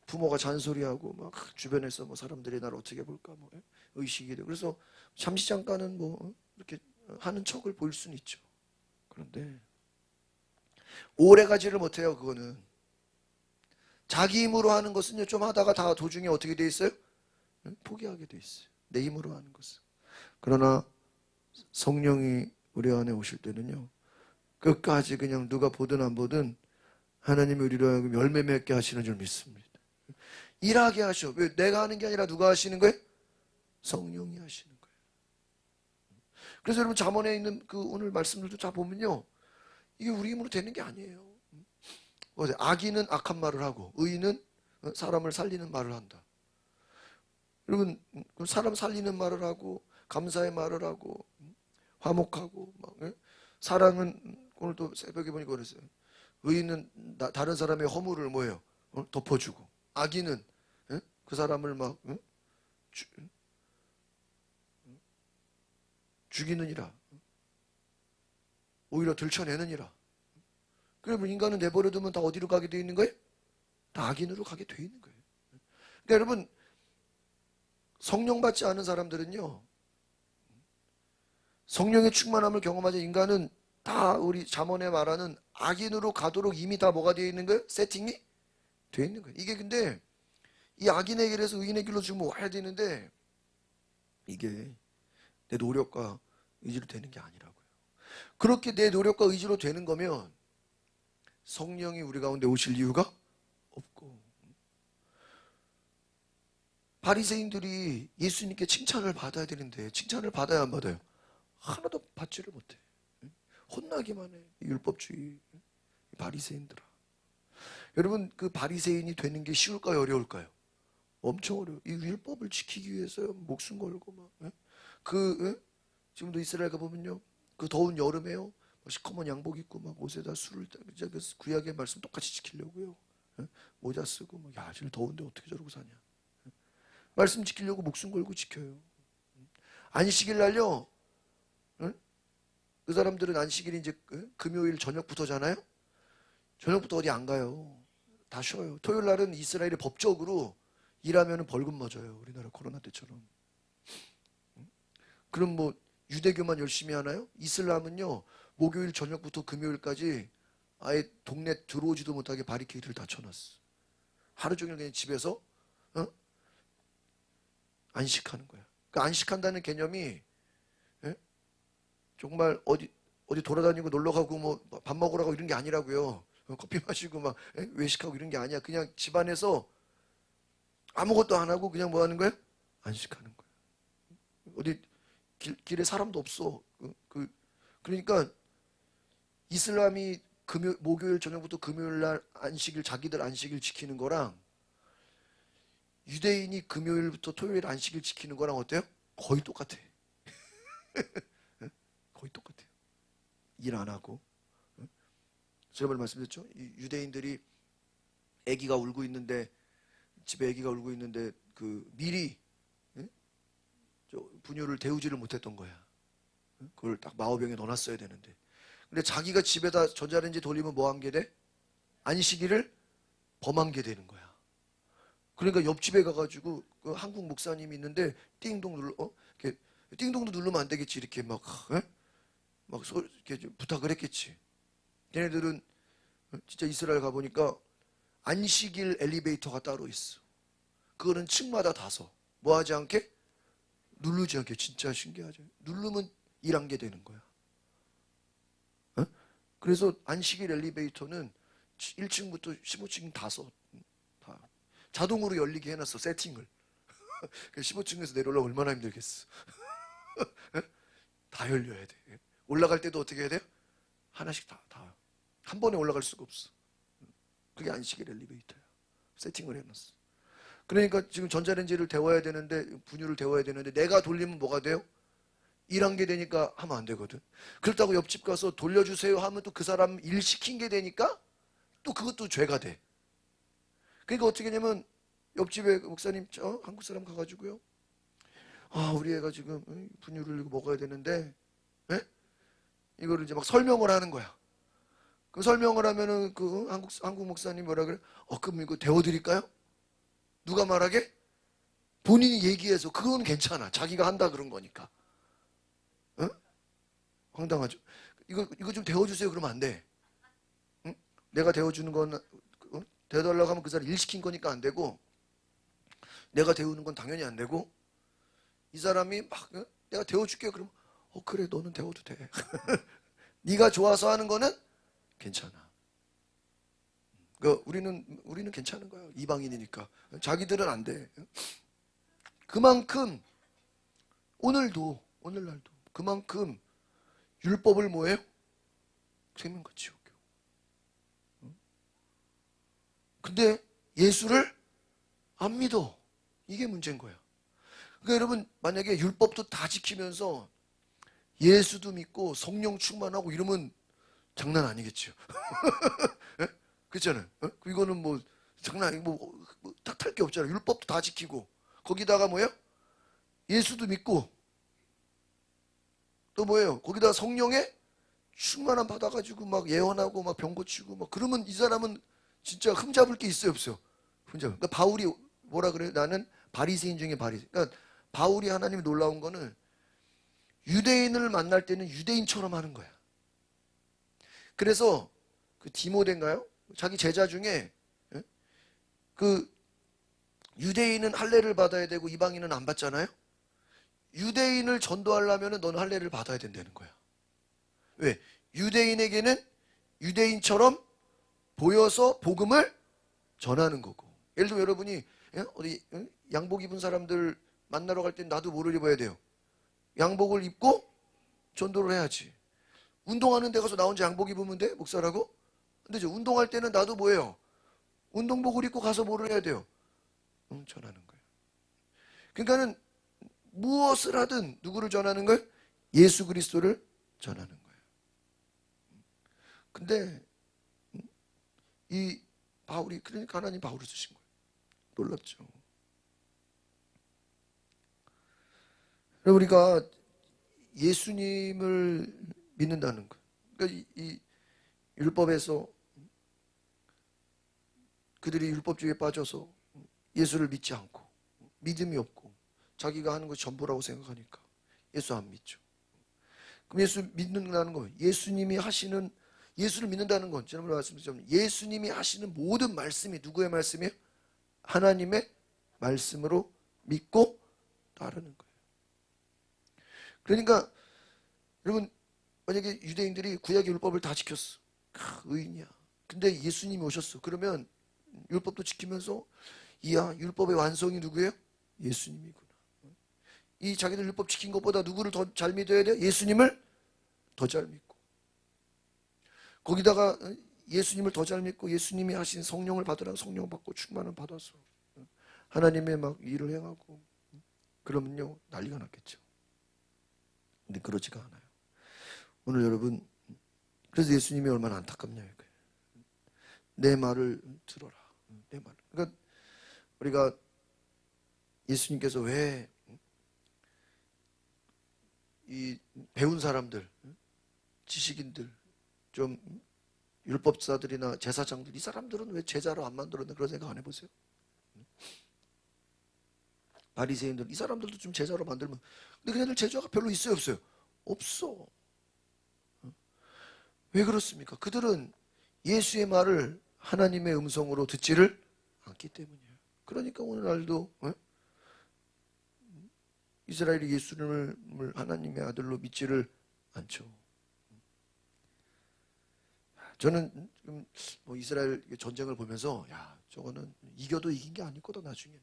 Speaker 1: 부모가 잔소리하고 막 주변에서 뭐 사람들이 나를 어떻게 볼까 뭐 의식이 되고, 그래서 잠시 잠깐은 뭐 이렇게 하는 척을 보일 수는 있죠. 그런데 오래 가지를 못해요. 그거는 자기 힘으로 하는 것은요, 좀 하다가 다 도중에 어떻게 돼 있어요? 포기하게 돼 있어요. 내 힘으로 하는 것은. 그러나 성령이 우리 안에 오실 때는요, 끝까지 그냥 누가 보든 안 보든 하나님이 우리로 하여금 열매 맺게 하시는 줄 믿습니다. 일하게 하셔. 왜? 내가 하는 게 아니라 누가 하시는 거예요? 성령이 하시는 거예요. 그래서 여러분, 잠언에 있는 그 오늘 말씀들도 다 보면요, 이게 우리 힘으로 되는 게 아니에요. 악인은 악한 말을 하고 의인은 사람을 살리는 말을 한다. 여러분, 사람 살리는 말을 하고 감사의 말을 하고 화목하고 막, 사랑은, 오늘도 새벽에 보니까 그랬어요. 의인은 다른 사람의 허물을 뭐예요? 덮어주고, 악인은 그 사람을 막 죽이느니라, 오히려 들춰내느니라. 그러면 인간은 내버려두면 다 어디로 가게 되어 있는 거예요? 다 악인으로 가게 되어 있는 거예요. 그러니까 여러분, 성령 받지 않은 사람들은요, 성령의 충만함을 경험하자 인간은 다 우리 잠언에 말하는 악인으로 가도록 이미 다 뭐가 되어 있는 거예요? 세팅이 되어 있는 거예요. 이게 근데 이 악인의 길에서 의인의 길로 지금 와야 되는데 이게 내 노력과 의지로 되는 게 아니라고요. 그렇게 내 노력과 의지로 되는 거면 성령이 우리 가운데 오실 이유가 없고, 바리새인들이 예수님께 칭찬을 받아야 되는데 칭찬을 받아야 안 받아요? 하나도 받지를 못해. 혼나기만 해. 율법주의 바리새인들아. 여러분, 그 바리새인이 되는 게 쉬울까요, 어려울까요? 엄청 어려워요. 이 율법을 지키기 위해서 목숨 걸고 막 지금도 이스라엘 가보면요, 그 더운 여름에요, 시커먼 양복 입고 막 옷에다 술을 구약의 말씀 똑같이 지키려고요, 모자 쓰고 막, 야, 지금 더운데 어떻게 저러고 사냐. 말씀 지키려고 목숨 걸고 지켜요. 안식일 날요, 그 사람들은 안식일이 이제 금요일 저녁부터잖아요. 저녁부터 어디 안 가요. 다 쉬어요. 토요일 날은 이스라엘이 법적으로 일하면 벌금 맞아요. 우리나라 코로나 때처럼. 그럼 뭐 유대교만 열심히 하나요? 이슬람은요, 목요일 저녁부터 금요일까지 아예 동네 들어오지도 못하게 바리케이드를 다 쳐놨어. 하루 종일 그냥 집에서 안식하는 거야. 그러니까 안식한다는 개념이 정말 어디 돌아다니고 놀러 가고 뭐 밥 먹으러 가고 이런 게 아니라고요. 커피 마시고 막 외식하고 이런 게 아니야. 그냥 집안에서 아무것도 안 하고 그냥 뭐 하는 거야? 안식하는 거야. 어디 길에 사람도 없어. 그러니까 이슬람이 목요일 저녁부터 금요일 날 안식일, 자기들 안식일 지키는 거랑 유대인이 금요일부터 토요일 안식일 지키는 거랑 어때요? 거의 똑같아. 거의 똑같아요. 일 안 하고. 지난번에 말씀드렸죠? 유대인들이 아기가 울고 있는데, 집에 아기가 울고 있는데 미리 분유를 데우지를 못했던 거야. 그걸 딱 마호병에 넣어놨어야 되는데. 근데 자기가 집에다 전자레인지 돌리면 뭐 한 게 돼? 안식일을 범한 게 되는 거야. 그러니까 옆집에 가가지고 그 한국 목사님이 있는데 띵동 이렇게 띵동도 누르면 안 되겠지. 이렇게 이렇게 부탁을 했겠지. 걔네들은 진짜 이스라엘 가보니까 안식일 엘리베이터가 따로 있어. 그거는 층마다 다서 뭐 하지 않게? 누르지 않게. 진짜 신기하죠. 누르면 1단계 되는 거야. 그래서 안식일 엘리베이터는 1층부터 15층 다서 다 자동으로 열리게 해놨어. 세팅을. 15층에서 내려오려면 얼마나 힘들겠어. 다 열려야 돼. 올라갈 때도 어떻게 해야 돼요? 하나씩 다. 한 번에 올라갈 수가 없어. 그게 안식일 엘리베이터야. 세팅을 해놨어. 그러니까 지금 전자레인지를 데워야 되는데, 분유를 데워야 되는데 내가 돌리면 뭐가 돼요? 1단계 되니까 하면 안 되거든. 그렇다고 옆집 가서 돌려주세요 하면 또 그 사람 일 시킨 게 되니까 또 그것도 죄가 돼. 그러니까 어떻게 하냐면 옆집에 목사님 한국 사람 가가지고요, 우리 애가 지금 분유를 먹어야 되는데 이거를 이제 막 설명을 하는 거야. 그 설명을 하면은 그 한국 목사님 뭐라 그래? 그럼 이거 데워드릴까요? 누가 말하게? 본인이 얘기해서. 그건 괜찮아. 자기가 한다 그런 거니까. 황당하죠. 이거 좀 데워주세요. 그러면 안 돼. 내가 데워주는 건 데워달라고 하면 그 사람 일 시킨 거니까 안 되고, 내가 데우는 건 당연히 안 되고, 이 사람이 막 내가 데워줄게 그러면 그래, 너는 데워도 돼. 네가 좋아서 하는 거는 괜찮아. 우리는 괜찮은 거야. 이방인이니까. 자기들은 안 돼. 그만큼 오늘날도 그만큼 율법을 뭐예요? 생명같이 여겨. 근데 예수를 안 믿어. 이게 문제인 거야. 그러니까 여러분, 만약에 율법도 다 지키면서 예수도 믿고 성령 충만하고 이러면 장난 아니겠죠. 그렇잖아요. 이거는 뭐 장난 아니고 탁탈 게 없잖아요. 율법도 다 지키고 거기다가 뭐예요? 예수도 믿고 또 뭐예요? 거기다가 성령의 충만함 받아가지고 막 예언하고 막 병 고치고 막 그러면 이 사람은 진짜 흠잡을 게 있어요, 없어요? 그러니까 바울이 뭐라 그래요? 나는 바리새인 중에 바리새인. 그러니까 바울이 하나님이 놀라운 거는 유대인을 만날 때는 유대인처럼 하는 거야. 그래서 그 디모데인가요? 자기 제자 중에 그 유대인은 할례를 받아야 되고 이방인은 안 받잖아요. 유대인을 전도하려면 너는 할례를 받아야 된다는 거야. 왜? 유대인에게는 유대인처럼 보여서 복음을 전하는 거고. 예를 들면 여러분이 어디 양복 입은 사람들 만나러 갈 때 나도 뭐를 입어야 돼요? 양복을 입고 전도를 해야지. 운동하는 데 가서 나 혼자 양복 입으면 돼? 목사라고? 근데 운동할 때는 나도 뭐예요? 운동복을 입고 가서 뭐를 해야 돼요? 전하는 거예요. 그러니까는 무엇을 하든 누구를 전하는 거예요? 예수 그리스도를 전하는 거예요. 근데 이 바울이, 그러니까 하나님 바울을 쓰신 거예요. 놀랍죠. 우리가 예수님을 믿는다는 거. 그러니까 이 율법에서 그들이 율법주의에 빠져서 예수를 믿지 않고 믿음이 없고 자기가 하는 것이 전부라고 생각하니까 예수 안 믿죠. 그럼 예수 믿는다는 거, 예수님이 하시는, 예수를 믿는다는 건 지난번에 말씀드렸지만 예수님이 하시는 모든 말씀이 누구의 말씀이에요? 하나님의 말씀으로 믿고 따르는 거예요. 그러니까 여러분, 만약에 유대인들이 구약의 율법을 다 지켰어. 의인이야. 근데 예수님이 오셨어. 그러면 율법도 지키면서 이야, 율법의 완성이 누구예요? 예수님이구나. 이 자기들 율법 지킨 것보다 누구를 더 잘 믿어야 돼? 예수님을 더 잘 믿고, 거기다가 예수님을 더 잘 믿고 예수님이 하신 성령을 받으라, 성령 받고 충만을 받아서 하나님의 막 일을 행하고, 그러면요 난리가 났겠죠. 근데 그러지가 않아요. 오늘 여러분, 그래서 예수님이 얼마나 안타깝냐 이거예요. 내 말을 들어라. 내 말. 그러니까 우리가 예수님께서 왜 이 배운 사람들, 지식인들, 좀 율법사들이나 제사장들, 이 사람들은 왜 제자로 안 만들었나 그런 생각 안 해보세요? 바리새인들, 이 사람들도 좀 제자로 만들면, 근데 그네들 제자가 별로 있어요, 없어요? 없어. 왜 그렇습니까? 그들은 예수의 말을 하나님의 음성으로 듣지를 않기 때문이에요. 그러니까 오늘날도 이스라엘이 예수님을 하나님의 아들로 믿지를 않죠. 저는 지금 뭐 이스라엘 전쟁을 보면서 야, 저거는 이겨도 이긴 게 아닐 거다 나중에는.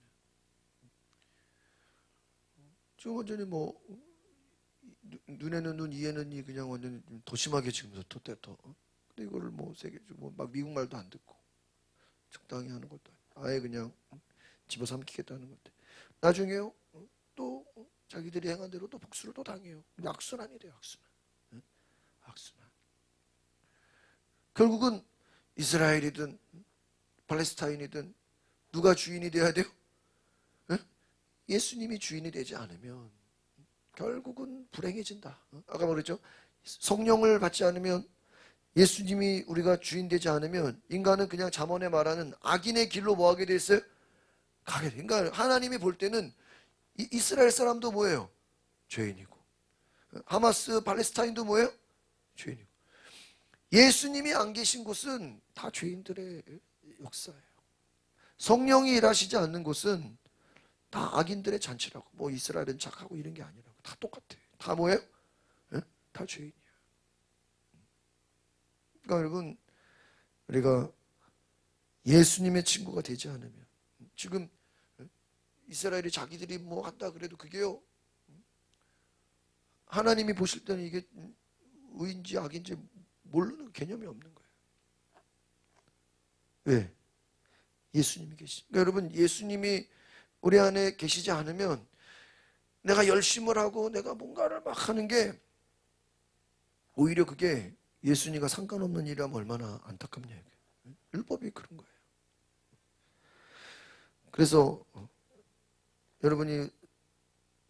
Speaker 1: 지금 완전히 뭐 눈에는 눈, 이에는 이, 그냥 완전히 더 심하게 지금 더. 근데 이거를 뭐 세계 막 미국 말도 안 듣고 적당히 하는 것도 아니고 아예 그냥 집어삼키겠다는 건데 나중에요 또 자기들이 행한 대로 또 복수를 또 당해요. 악순환이 돼요. 악순환. 결국은 이스라엘이든 팔레스타인이든 누가 주인이 돼야 돼요? 예수님이 주인이 되지 않으면 결국은 불행해진다. 아까 말했죠. 성령을 받지 않으면, 예수님이 우리가 주인 되지 않으면 인간은 그냥 잠언에 말하는 악인의 길로 뭐 하게 돼 있어요? 가게 돼. 그러니까 하나님이 볼 때는 이스라엘 사람도 뭐예요? 죄인이고, 하마스 팔레스타인도 뭐예요? 죄인이고, 예수님이 안 계신 곳은 다 죄인들의 역사예요. 성령이 일하시지 않는 곳은 다 악인들의 잔치라고. 뭐 이스라엘은 착하고 이런 게 아니라고. 다 똑같아. 다 뭐예요? 다 죄인이야. 그러니까 여러분, 우리가 예수님의 친구가 되지 않으면, 지금 이스라엘이 자기들이 뭐 한다 그래도 그게요, 하나님이 보실 때는 이게 의인지 악인지 모르는 개념이 없는 거예요. 왜? 예수님이 계시. 그러니까 여러분, 예수님이 우리 안에 계시지 않으면 내가 열심을 하고 내가 뭔가를 막 하는 게 오히려 그게 예수님과 상관없는 일이라면 얼마나 안타깝냐. 율법이 그런 거예요. 그래서 여러분이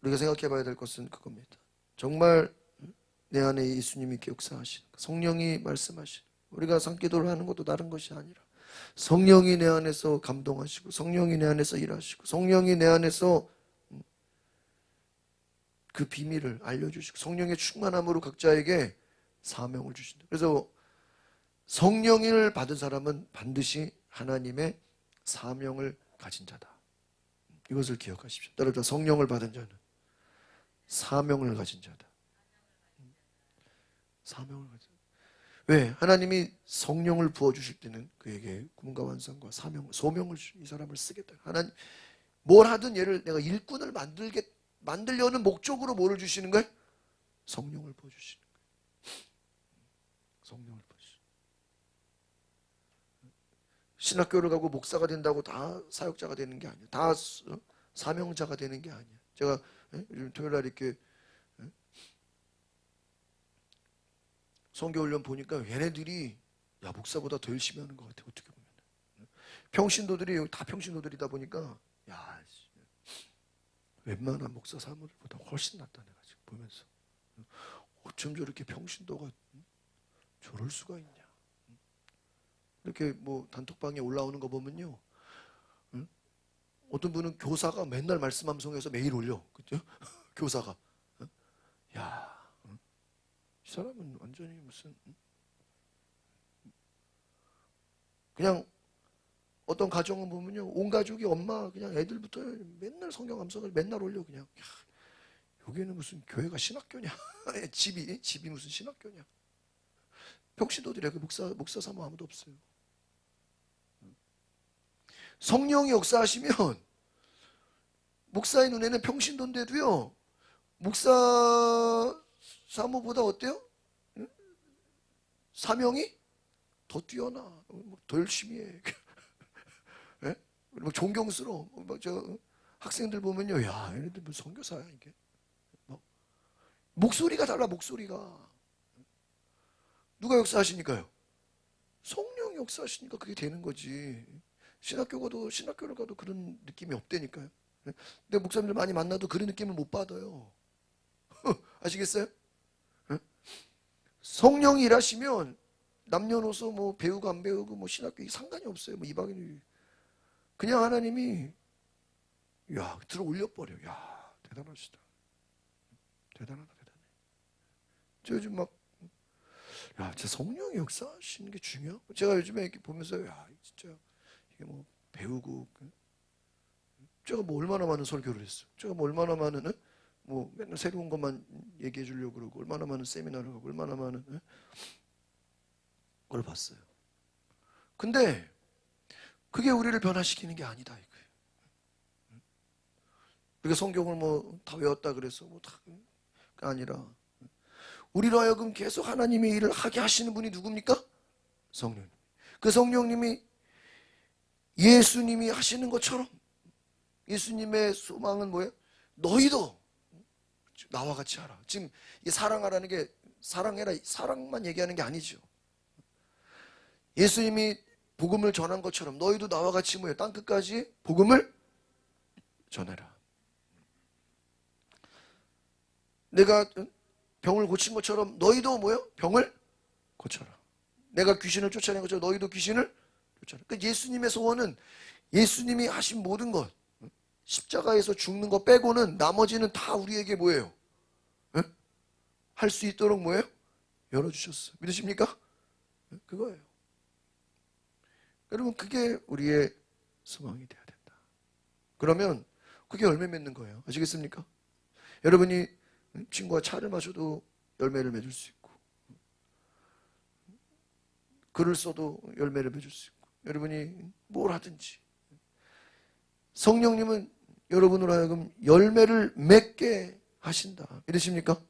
Speaker 1: 우리가 생각해 봐야 될 것은 그겁니다. 정말 내 안에 예수님이 역사하시는, 성령이 말씀하시는, 우리가 산기도를 하는 것도 다른 것이 아니라 성령이 내 안에서 감동하시고, 성령이 내 안에서 일하시고, 성령이 내 안에서 그 비밀을 알려주시고, 성령의 충만함으로 각자에게 사명을 주신다. 그래서 성령을 받은 사람은 반드시 하나님의 사명을 가진 자다. 이것을 기억하십시오. 따라서 성령을 받은 자는 사명을 가진 자다. 사명을 가진 자다. 왜? 하나님이 성령을 부어주실 때는 그에게 꿈과 환상과 사명, 소명을 이 사람을 쓰겠다. 하나님 뭘 하든 얘를 내가 일꾼을 만들려는 목적으로 뭐를 주시는 거예요? 성령을 부어주시는 거예요. 성령을 부어주시는 거예요. 신학교를 가고 목사가 된다고 다 사역자가 되는 게 아니야. 다 사명자가 되는 게 아니야. 제가 요즘 토요일날 이렇게 선교훈련 보니까 얘네들이 야 목사보다 더 열심히 하는 것 같아. 어떻게 보면 평신도들이 다 평신도들이다 보니까 야 웬만한 목사 사무들보다 훨씬 낫다. 내가 지금 보면서 어쩜 저렇게 평신도가 저럴 수가 있냐. 이렇게 뭐 단톡방에 올라오는 거 보면요, 어떤 분은 교사가 맨날 말씀 함송해서 매일 올려. 그죠? 교사가 야 이 사람은 완전히 무슨 그냥 어떤 가정은 보면요, 온 가족이 엄마 그냥 애들부터 맨날 성경 암송을 맨날 올려. 그냥 야, 여기는 무슨 교회가 신학교냐. 집이 무슨 신학교냐. 평신도들이 목사 사모 아무도 없어요. 성령이 역사하시면 목사의 눈에는 평신도인데도요, 목사 사모보다 어때요? 사명이 더 뛰어나. 더 열심히 해. 예? 존경스러워. 저 학생들 보면요, 야 얘네들 뭐 선교사야 이게. 목소리가 달라. 목소리가. 누가 역사하시니까요? 성령이 역사하시니까 그게 되는 거지. 신학교를 가도 그런 느낌이 없다니까요. 근데 목사님들 많이 만나도 그런 느낌을 못 받아요. 아시겠어요? 성령이 일하시면 남녀노소 뭐 배우고 안 배우고 뭐 신학교 상관이 없어요. 뭐 이방인이 그냥 하나님이 야 들어 올려버려. 야 대단하시다. 대단하다. 대단해. 저 요즘 막 야, 제 성령의 역사하시는 게 중요하고, 제가 요즘에 이렇게 보면서 야 진짜 이게 뭐 배우고, 제가 뭐 얼마나 많은 설교를 했어. 제가 뭐 얼마나 많은 뭐 맨날 새로운 것만 얘기해 주려고 그러고, 얼마나 많은 세미나를 하고, 얼마나 많은 걸 봤어요. 근데 그게 우리를 변화시키는 게 아니다 이거예요. 우리가 성경을 뭐 다 외웠다 그래서 뭐 다 아니라, 우리로 하여금 계속 하나님의 일을 하게 하시는 분이 누굽니까? 성령님. 그 성령님이 예수님이 하시는 것처럼, 예수님의 소망은 뭐예요? 너희도 나와 같이 하라. 지금 이 사랑하라는 게 사랑해라, 사랑만 얘기하는 게 아니죠. 예수님이 복음을 전한 것처럼 너희도 나와 같이 뭐예요? 땅끝까지 복음을 전해라. 내가 병을 고친 것처럼 너희도 뭐예요? 병을 고쳐라. 내가 귀신을 쫓아낸 것처럼 너희도 귀신을 쫓아라. 그러니까 예수님의 소원은 예수님이 하신 모든 것, 십자가에서 죽는 것 빼고는 나머지는 다 우리에게 뭐예요? 할 수 있도록 뭐예요? 열어주셨어요. 믿으십니까? 그거예요. 여러분 그게 우리의 소망이 돼야 된다. 그러면 그게 열매 맺는 거예요. 아시겠습니까? 여러분이 친구와 차를 마셔도 열매를 맺을 수 있고, 글을 써도 열매를 맺을 수 있고, 여러분이 뭘 하든지 성령님은 여러분으로 하여금 열매를 맺게 하신다. 믿으십니까?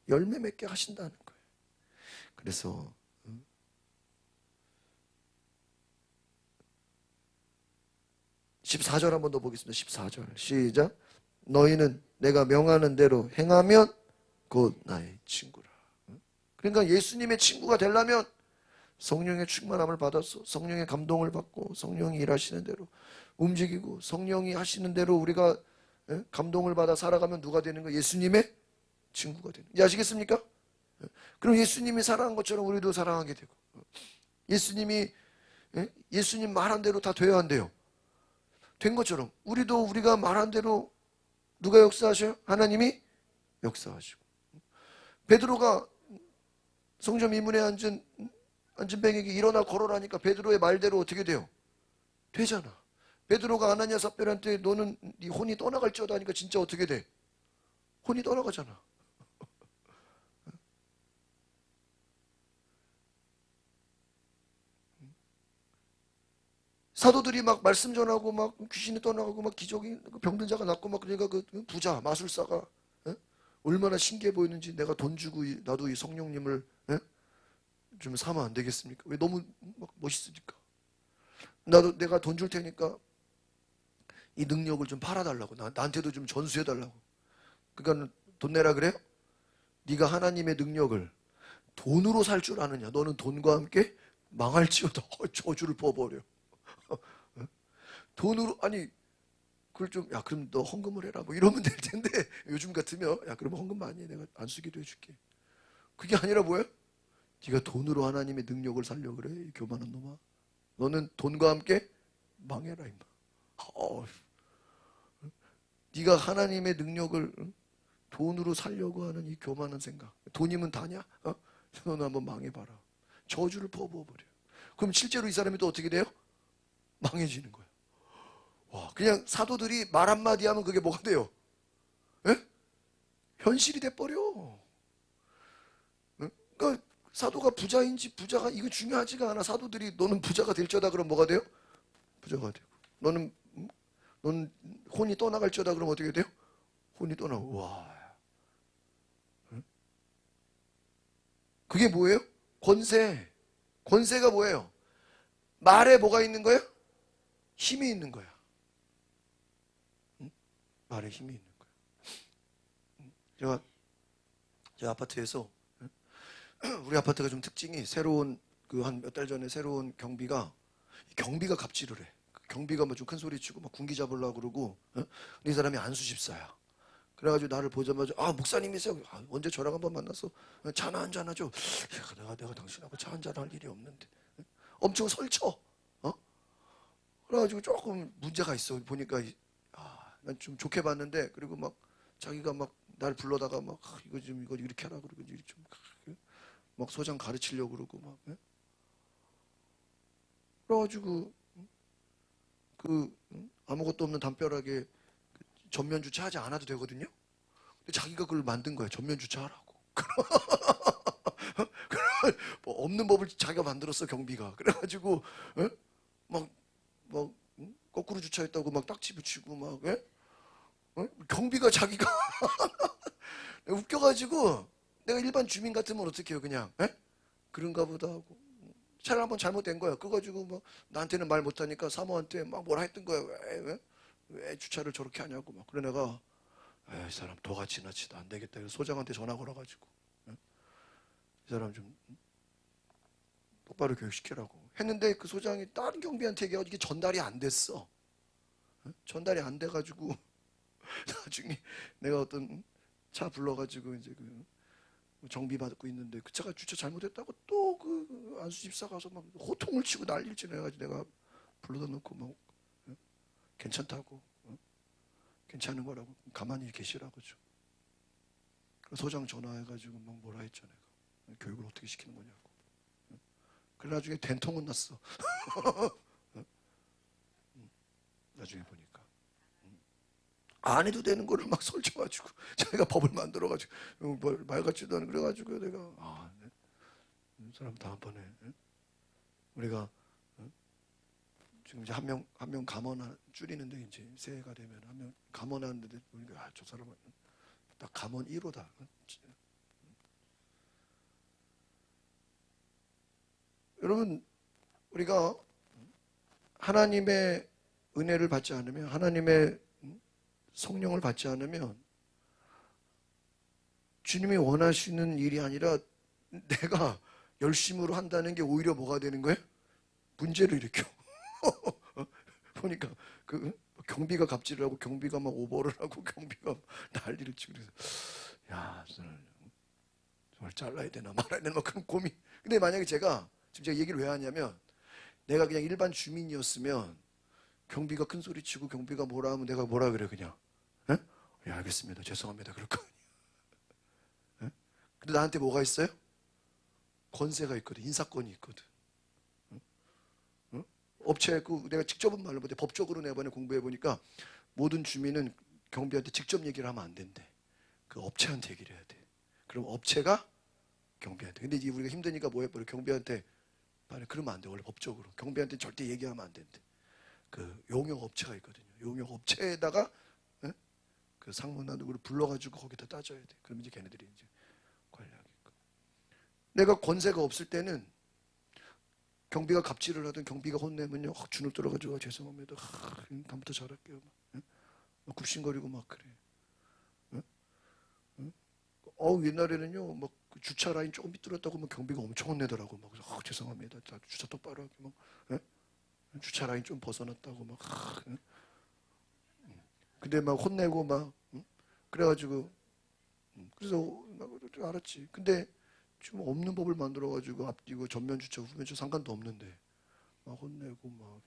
Speaker 1: 열매 맺게 하신다는 거예요. 그래서 14절 한번 더 보겠습니다. 14절 시작. 너희는 내가 명하는 대로 행하면 곧 나의 친구라. 그러니까 예수님의 친구가 되려면 성령의 충만함을 받아서 성령의 감동을 받고 성령이 일하시는 대로 움직이고, 성령이 하시는 대로 우리가 감동을 받아 살아가면 누가 되는 거예요? 예수님의 친구가 되는 거예요. 아시겠습니까? 그럼 예수님이 사랑한 것처럼 우리도 사랑하게 되고, 예수님이 예수님 말한 대로 다 돼야 한대요. 된 것처럼 우리도 우리가 말한 대로 누가 역사하셔요? 하나님이 역사하시고. 베드로가 성전 이문에 앉은 안진뱅에게 일어나 걸어라니까 베드로의 말대로 어떻게 돼요? 되잖아. 베드로가 아나니아 삽비라한테 너는 네 혼이 떠나갈지어다 하니까 진짜 어떻게 돼? 혼이 떠나가잖아. 사도들이 막 말씀 전하고 막 귀신이 떠나가고 막 기적이 병든 자가 낫고 막 그러니까 그 부자 마술사가 예? 얼마나 신기해 보이는지 내가 돈 주고 나도 이 성령님을 예? 좀 사면 안 되겠습니까? 왜 너무 막 멋있으니까. 나도 내가 돈 줄 테니까 이 능력을 좀 팔아달라고 나한테도 좀 전수해달라고. 그러니까 돈 내라 그래요? 네가 하나님의 능력을 돈으로 살 줄 아느냐? 너는 돈과 함께 망할지어다. 저주를 퍼버려. 돈으로 아니 그걸 좀 야 그럼 너 헌금을 해라 뭐 이러면 될 텐데 요즘 같으면 야 그럼 헌금 많이 해 내가 안 쓰기도 해줄게. 그게 아니라 뭐야? 네가 돈으로 하나님의 능력을 살려 그래 이 교만한 놈아. 너는 돈과 함께 망해라 임마. 네가 하나님의 능력을 돈으로 살려고 하는 이 교만한 생각. 돈이면 다냐? 너는 한번 망해봐라. 저주를 퍼부어버려. 그럼 실제로 이 사람이 또 어떻게 돼요? 망해지는 거야. 와, 그냥 사도들이 말 한마디 하면 그게 뭐가 돼요? 예? 현실이 돼버려. 그러니까 사도가 부자인지 부자가 이거 중요하지가 않아. 사도들이 너는 부자가 될지어다 그럼 뭐가 돼요? 부자가 되고. 너는 혼이 떠나갈지어다 그럼 어떻게 돼요? 혼이 떠나고. 와. 그게 뭐예요? 권세. 권세가 뭐예요? 말에 뭐가 있는 거예요? 힘이 있는 거야. 말에 힘이 있는 거야. 제가 아파트에서 우리 아파트가 좀 특징이 새로운 그 한 몇 달 전에 새로운 경비가 갑질을 해. 경비가 뭐 좀 큰 소리 치고 막 군기 잡으려고 그러고 근데 이 사람이 안수집사야. 그래가지고 나를 보자마자 목사님이세요? 언제 저랑 한번 만나서 차나 한잔 하죠. 내가 당신하고 차 한잔 할 일이 없는데 엄청 설쳐. 그래가지고 조금 문제가 있어. 보니까 난 좀 좋게 봤는데 그리고 막 자기가 막 날 불러다가 막 이거 이렇게 하라 그러고 좀 막 소장 가르치려고 그러고 막 그래가지고 아무것도 없는 담벼락에 전면 주차하지 않아도 되거든요. 근데 자기가 그걸 만든 거야. 전면 주차하라고. 뭐 없는 법을 자기가 만들었어 경비가. 그래가지고 막 거꾸로 주차했다고 막 딱지 붙이고 막 경비가 자기가 웃겨가지고 내가 일반 주민 같으면 어떻게 해요 그냥 그런가 보다 하고 차를 한번 잘못된 거야. 그래가지고 뭐 나한테는 말 못하니까 사모한테 막 뭐라 했던 거야. 왜 주차를 저렇게 하냐고 막. 그래 내가 이 사람 도가 지나치다 안 되겠다. 그래서 소장한테 전화 걸어가지고 이 사람 좀 똑바로 교육시키라고 했는데 그 소장이 다른 경비한테 얘기하고 이게 전달이 안 됐어. 전달이 안 돼가지고 나중에 내가 어떤 차 불러가지고 이제 그 정비 받고 있는데 그 차가 주차 잘못했다고 또 그 안수집사 가서 막 호통을 치고 난리를 치내가지고 내가 불러다 놓고 막 괜찮다고 괜찮은 거라고 가만히 계시라고 좀 소장 전화해가지고 막 뭐라 했죠 내가 교육을 어떻게 시키는 거냐고. 그래 나중에 된통은 났어. 나중에 보니까 안 해도 되는 거를 막 설쳐가지고 자기가 법을 만들어가지고 말 같지도 않은 그래가지고 내가 이 사람 다음번에 우리가 지금 이제 한 명 감원 줄이는데 이제 새해가 되면 한 명 감원하는데 보니까 저 사람은 딱 감원 1호다. 여러분 우리가 하나님의 은혜를 받지 않으면 하나님의 성령을 받지 않으면 주님이 원하시는 일이 아니라 내가 열심으로 한다는 게 오히려 뭐가 되는 거예요? 문제를 일으켜. 보니까 경비가 갑질을 하고 경비가 막 오버를 하고 경비가 난리를 치고 그래서 정말 잘라야 되나 말아야 되나 막 그런 고민. 근데 만약에 제가 지금 제가 얘기를 왜 하냐면 내가 그냥 일반 주민이었으면 경비가 큰 소리 치고 경비가 뭐라 하면 내가 뭐라 그래 그냥 알겠습니다 죄송합니다 그럴 거 아니야. 근데 나한테 뭐가 있어요? 권세가 있거든. 인사권이 있거든. 업체 내가 직접은 말로 못해. 법적으로 내가 이번에 공부해 보니까 모든 주민은 경비한테 직접 얘기를 하면 안 된대. 그 업체한테 얘기를 해야 돼. 그럼 업체가 경비한테. 근데 이제 우리가 힘드니까 뭐 해버려. 경비한테 말해. 그러면 안 돼. 원래 법적으로 경비한테 절대 얘기하면 안 된대. 그 용역 업체가 있거든요. 용역 업체에다가 그 상무나 누구를 불러가지고 거기다 따져야 돼. 그럼 이제 걔네들이 이제 관리하겠고. 내가 권세가 없을 때는 경비가 갑질을 하든 경비가 혼내면요, 주눅 들어가지고 죄송합니다. 다음부터 잘할게요. 막 굽신거리고 막 그래. 옛날에는요, 막 주차 라인 조금 삐뚤었다고 막 경비가 엄청 혼내더라고. 막 죄송합니다. 주차 똑바로 하게 막 주차 라인 좀 벗어났다고 막. 근데 막 혼내고 막 그래가지고 그래서 막 알았지. 근데 지금 없는 법을 만들어가지고 앞뒤고 전면 주차 후면 주차 상관도 없는데 막 혼내고 막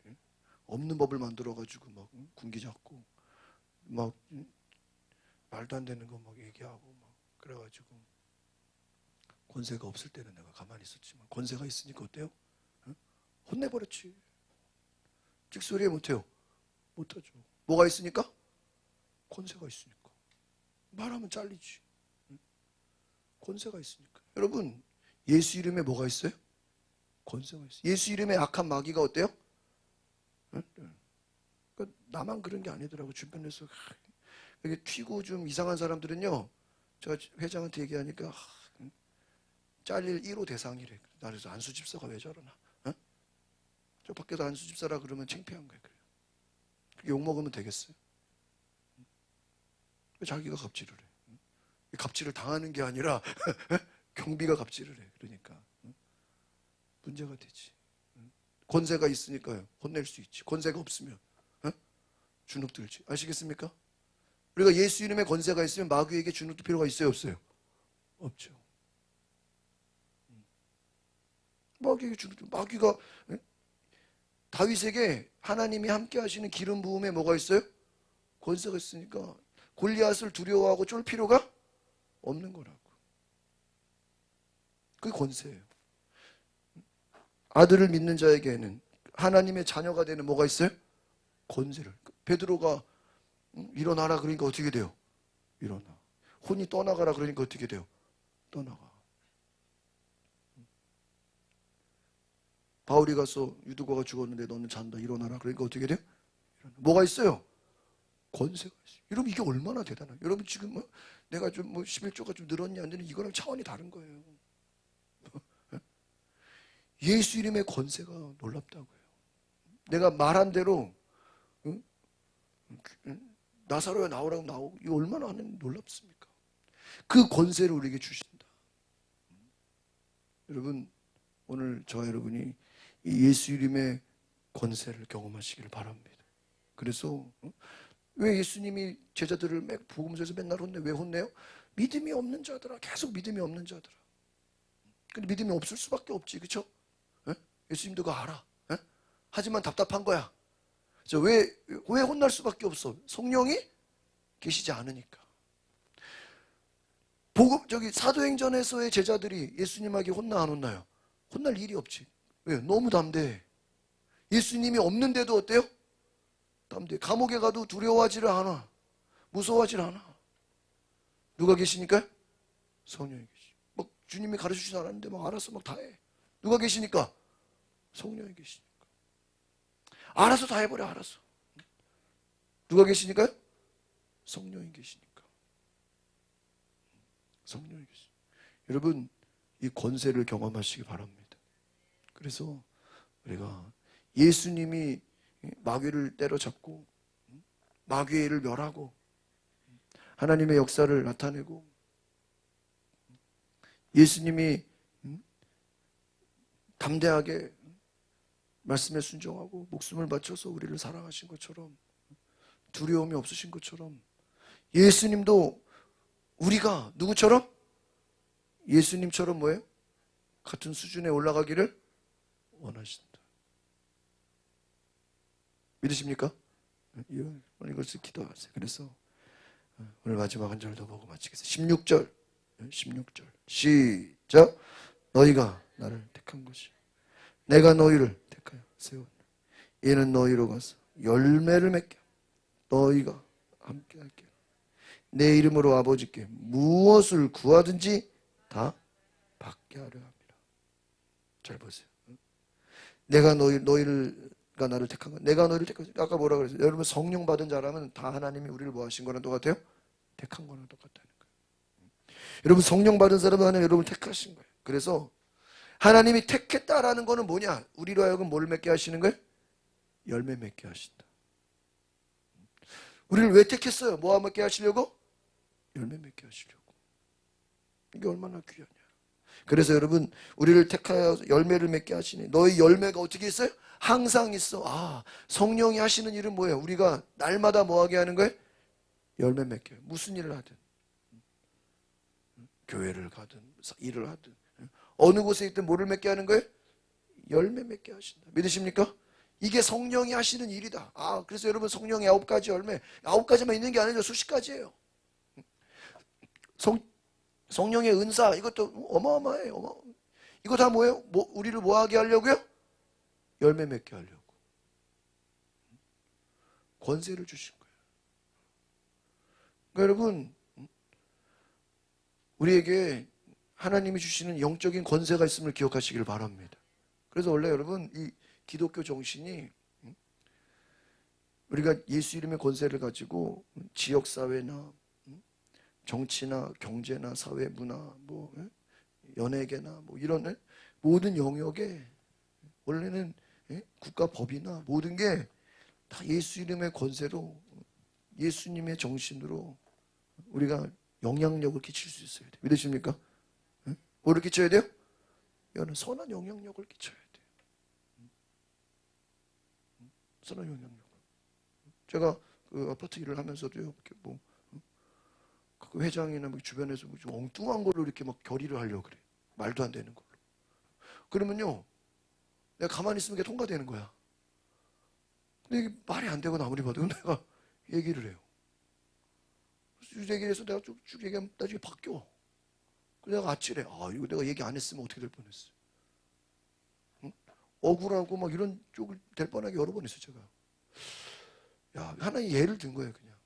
Speaker 1: 없는 법을 만들어가지고 막 군기 잡고 막 말도 안 되는 거 막 얘기하고 막 그래가지고 권세가 없을 때는 내가 가만히 있었지만 권세가 있으니까 어때요? 혼내버렸지. 찍소리에 못해요. 못하죠. 뭐가 있으니까? 권세가 있으니까. 말하면 잘리지. 권세가 있으니까. 여러분, 예수 이름에 뭐가 있어요? 권세가 있어요. 예수 이름에 악한 마귀가 어때요? 그러니까 나만 그런 게 아니더라고. 주변에서 이게 튀고 좀 이상한 사람들은요, 제가 회장한테 얘기하니까 잘릴 1호 대상이래. 나 그래서 안수 집사가 왜 저러나? 저 밖에서 안수 집사라 그러면 창피한 거예요. 그게 욕 먹으면 되겠어요? 자기가 갑질을 해. 갑질을 당하는 게 아니라 경비가 갑질을 해. 그러니까 문제가 되지. 권세가 있으니까요. 혼낼 수 있지. 권세가 없으면 주눅 들지. 아시겠습니까? 우리가 예수 이름의 권세가 있으면 마귀에게 주눅 들 필요가 있어요, 없어요? 없죠. 마귀에게 주눅 들. 마귀가 다윗에게 하나님이 함께 하시는 기름 부음에 뭐가 있어요? 권세가 있으니까 골리앗을 두려워하고 쫄 필요가 없는 거라고. 그게 권세예요. 아들을 믿는 자에게는 하나님의 자녀가 되는 뭐가 있어요? 권세를. 베드로가 일어나라 그러니까 어떻게 돼요? 일어나. 혼이 떠나가라 그러니까 어떻게 돼요? 떠나가. 바울이 가서 유두과가 죽었는데 너는 잔다 일어나라 그러니까 어떻게 돼요? 일어나. 뭐가 있어요? 권세가 있어요. 여러분 이게 얼마나 대단해요. 여러분 지금 내가 좀 11조가 좀 늘었냐 안 늘었냐 이거랑 차원이 다른 거예요. 예수 이름의 권세가 놀랍다고요. 내가 말한 대로 나사로야 나오라고 나오고 이거 얼마나 하는 놀랍습니까? 그 권세를 우리에게 주신다. 여러분 오늘 저와 여러분이 이 예수 이름의 권세를 경험하시기를 바랍니다. 그래서 왜 예수님이 제자들을 복음서에서 맨날 혼내? 왜 혼내요? 믿음이 없는 자들아. 계속 믿음이 없는 자들아. 근데 믿음이 없을 수밖에 없지. 그렇죠? 예수님도 그거 알아. 하지만 답답한 거야. 왜 혼날 수밖에 없어? 성령이 계시지 않으니까. 사도행전에서의 제자들이 예수님에게 혼나 안 혼나요? 혼날 일이 없지. 왜? 너무 담대해. 예수님이 없는데도 어때요? 담대해. 감옥에 가도 두려워하지를 않아. 무서워하지를 않아. 누가 계시니까? 성령이 계시. 막 주님이 가르치지 않았는데 막 알아서 막 다 해. 누가 계시니까? 성령이 계시니까. 알아서 다 해버려. 알아서. 누가 계시니까요? 성령이 계시니까. 성령이 계시. 여러분 이 권세를 경험하시기 바랍니다. 그래서 우리가 예수님이 마귀를 때려잡고 마귀를 멸하고 하나님의 역사를 나타내고 예수님이 담대하게 말씀에 순종하고 목숨을 바쳐서 우리를 사랑하신 것처럼 두려움이 없으신 것처럼 예수님도 우리가 누구처럼? 예수님처럼 뭐예요? 같은 수준에 올라가기를 원하신다. 믿으십니까? 이것을 기도하세요. 그래서 오늘 마지막 한 절 더 보고 마치겠습니다. 16절 시작. 너희가 나를 택한 것이. 내가 너희를 택하여 세웠네. 이는 너희로 가서 열매를 맺게 너희가 함께 할게. 내 이름으로 아버지께 무엇을 구하든지 다 받게 하려 합니다. 잘 보세요. 내가 너희가 나를 택한 거. 내가 너희를 택한 거. 아까 뭐라 그랬어요? 여러분 성령 받은 자라면 다 하나님이 우리를 뭐 하신 거랑 똑같아요? 택한 거랑 똑같다는 거예요. 여러분 성령 받은 사람은 하나님 여러분을 택하신 거예요. 그래서 하나님이 택했다라는 거는 뭐냐? 우리로 하여금 뭘 맺게 하시는 거예요? 열매 맺게 하신다. 우리를 왜 택했어요? 뭐 맺게 하시려고? 열매 맺게 하시려고. 이게 얼마나 귀하냐. 그래서 여러분 우리를 택하여 열매를 맺게 하시니 너희 열매가 어떻게 있어요? 항상 있어. 아, 성령이 하시는 일은 뭐예요? 우리가 날마다 뭐하게 하는 거예요? 열매 맺게. 무슨 일을 하든 교회를 가든 일을 하든 어느 곳에 있든 뭐를 맺게 하는 거예요? 열매 맺게 하신다. 믿으십니까? 이게 성령이 하시는 일이다. 아, 그래서 여러분 성령의 9가지 열매 9가지만 있는 게 아니죠. 수십 가지예요. 성령의 은사 이것도 어마어마해요. 이거 다 뭐예요? 우리를 뭐하게 하려고요? 열매 맺게 하려고. 권세를 주신 거예요. 그러니까 여러분 우리에게 하나님이 주시는 영적인 권세가 있음을 기억하시길 바랍니다. 그래서 원래 여러분 이 기독교 정신이 우리가 예수 이름의 권세를 가지고 지역사회나 정치나 경제나 사회 문화 뭐 연예계나 뭐 이런 모든 영역에 원래는 국가 법이나 모든 게 다 예수 이름의 권세로 예수님의 정신으로 우리가 영향력을 끼칠 수 있어야 돼요. 믿으십니까? 뭐를 끼쳐야 돼요? 여는 선한 영향력을 끼쳐야 돼요. 선한 영향력. 제가 그 아파트 일을 하면서도요, 이렇게 뭐 그 회장이나 뭐 주변에서 뭐 좀 엉뚱한 걸로 이렇게 막 결의를 하려고 그래. 말도 안 되는 걸로. 그러면요, 내가 가만히 있으면 그게 통과되는 거야. 근데 이게 말이 안 되고 아무리 봐도 내가 얘기를 해요. 얘기를 해서 내가 쭉 얘기하면 나중에 바뀌어. 그래서 내가 아찔해. 아, 이거 내가 얘기 안 했으면 어떻게 될 뻔했어. 응? 억울하고 막 이런 쪽을 될 뻔하게 여러 번 했어요, 제가. 야, 하나의 예를 든 거예요, 그냥.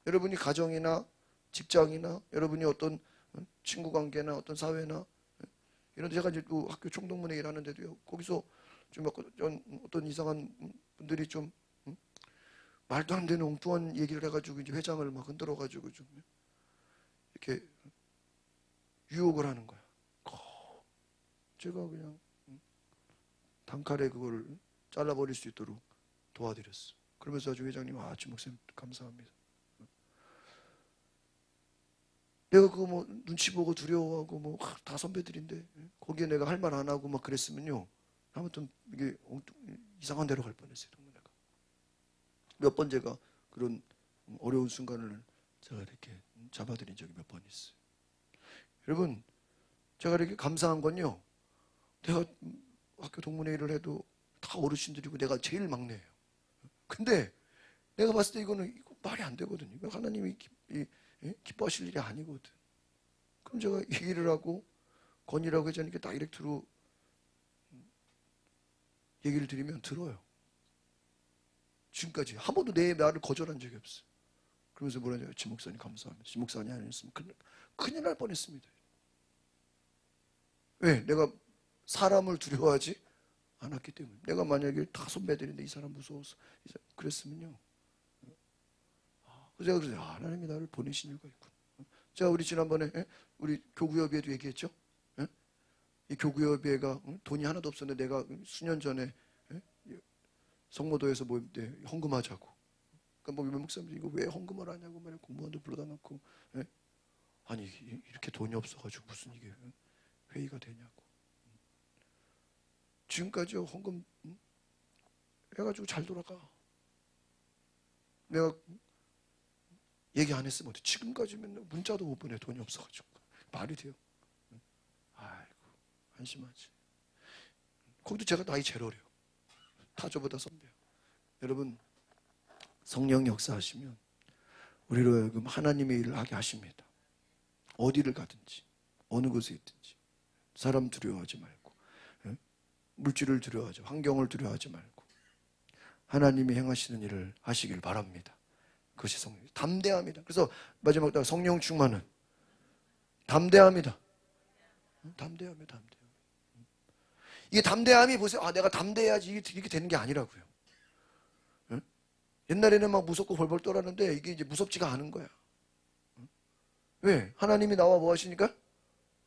Speaker 1: 여러분이 가정이나 직장이나 여러분이 어떤 친구 관계나 어떤 사회나 이런 제가 이제 또 학교 총동문회 일하는데도요, 거기서 좀 어떤 이상한 분들이 좀 말도 안 되는 엉뚱한 얘기를 해가지고 이제 회장을 막 흔들어가지고 좀 이렇게 유혹을 하는 거야. 제가 그냥 단칼에 그거를 잘라버릴 수 있도록 도와드렸어. 그러면서 아주 회장님, 아, 지 목사님 감사합니다. 내가 그거 뭐 눈치 보고 두려워하고 뭐 다 선배들인데 거기에 내가 할 말 안 하고 막 그랬으면요, 아무튼 이게 이상한 데로 갈 뻔했어요. 내가 몇 번 제가 그런 어려운 순간을 제가 이렇게 잡아드린 적이 몇 번 있어요. 여러분, 제가 이렇게 감사한 건요, 내가 학교 동문회 일을 해도 다 어르신들이고 내가 제일 막내예요. 근데 내가 봤을 때 이거 말이 안 되거든요. 이거 하나님이 기뻐하실 일이 아니거든. 그럼 제가 얘기를 하고 건의라고 회장님께 다이렉트로 얘기를 드리면 들어요. 지금까지 한 번도 내 말을 거절한 적이 없어요. 그러면서 뭐라냐면, 지 목사님 감사합니다. 지 목사님 아니었으면 큰일 날 뻔했습니다. 왜? 내가 사람을 두려워하지 않았기 때문에. 내가 만약에 다 선배들인데 이 사람 무서워서 그랬으면요, 제가 그래서 하나님이 나를 보내신 이유가 있구나. 제가 우리 지난번에 우리 교구협의회도 얘기했죠. 이 교구협의회가 돈이 하나도 없었는데 내가 수년 전에 성모도에서 모임 때 헌금하자고. 그러니까 뭐 목사님들 이거 왜 헌금을 하냐고 말해. 공무원도 불러다 놓고 아니 이렇게 돈이 없어가지고 무슨 이게 회의가 되냐고. 지금까지 헌금 해가지고 잘 돌아가. 내가 얘기 안 했으면 어때? 지금까지 맨날 문자도 못 보내. 돈이 없어가지고. 말이 돼요? 아이고, 한심하지. 거기도 제가 나이 제일 어려요. 다 저보다 선배요. 여러분, 성령 역사하시면 우리로 하여금 하나님의 일을 하게 하십니다. 어디를 가든지 어느 곳에 있든지 사람 두려워하지 말고, 물질을 두려워하지, 환경을 두려워하지 말고 하나님이 행하시는 일을 하시길 바랍니다. 그것이 성령. 담대함이다. 그래서 마지막 딱 성령 충만은 담대함이다. 담대함이다. 이게 담대함이 보세요. 내가 담대해야지 이렇게 되는 게 아니라고요. 옛날에는 막 무섭고 벌벌 떨었는데 이게 이제 무섭지가 않은 거야. 왜? 하나님이 나와 뭐 하시니까?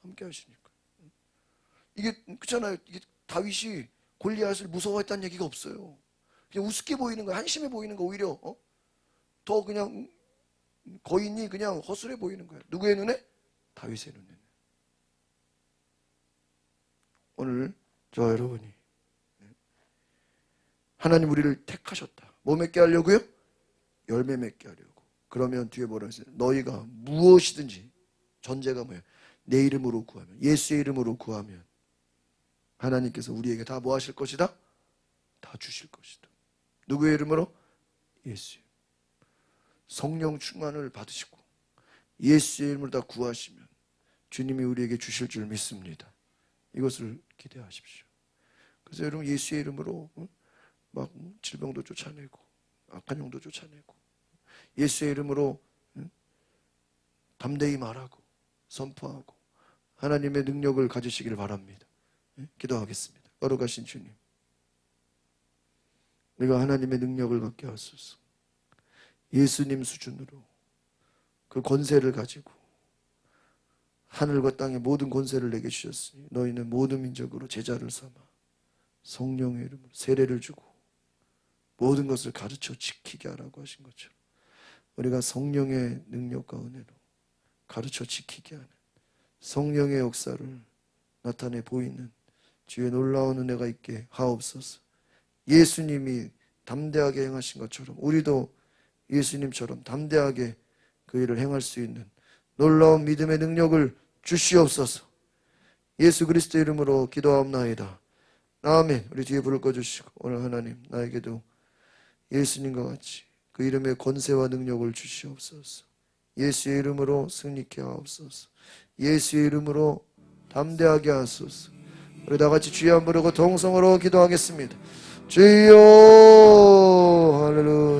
Speaker 1: 함께 하시니까. 이게 그렇잖아요. 이게 다윗이 골리앗을 무서워했다는 얘기가 없어요. 그냥 우습게 보이는 거야. 한심해 보이는 거 오히려 더 그냥 거인이 그냥 허술해 보이는 거야. 누구의 눈에? 다윗의 눈에. 오늘 저 여러분이 하나님 우리를 택하셨다. 뭐 맺게 하려고요? 열매 맺게 하려고. 그러면 뒤에 뭐라 했어요? 너희가 무엇이든지, 전제가 뭐예요? 내 이름으로 구하면, 예수의 이름으로 구하면 하나님께서 우리에게 다 뭐 하실 것이다? 다 주실 것이다. 누구의 이름으로? 예수의. 성령 충만을 받으시고 예수의 이름으로 다 구하시면 주님이 우리에게 주실 줄 믿습니다. 이것을 기대하십시오. 그래서 여러분 예수의 이름으로 막 질병도 쫓아내고 악한 영도 쫓아내고 예수의 이름으로 담대히 말하고 선포하고 하나님의 능력을 가지시기를 바랍니다. 기도하겠습니다. 거룩하신 주님, 내가 하나님의 능력을 갖게 하소서. 예수님 수준으로 그 권세를 가지고 하늘과 땅의 모든 권세를 내게 주셨으니 너희는 모든 민족으로 제자를 삼아 성령의 이름으로 세례를 주고 모든 것을 가르쳐 지키게 하라고 하신 것처럼 우리가 성령의 능력과 은혜로 가르쳐 지키게 하는 성령의 역사를 나타내 보이는 주의 놀라운 은혜가 있게 하옵소서. 예수님이 담대하게 행하신 것처럼 우리도 예수님처럼 담대하게 그 일을 행할 수 있는 놀라운 믿음의 능력을 주시옵소서. 예수 그리스도의 이름으로 기도하옵나이다. 아멘. 우리 뒤에 불을 꺼주시고 오늘 하나님 나에게도 예수님과 같이 그 이름의 권세와 능력을 주시옵소서. 예수의 이름으로 승리케 하옵소서. 예수의 이름으로 담대하게 하소서. 우리 다같이 주여 한 부르고 동성으로 기도하겠습니다. 주여 할렐루야.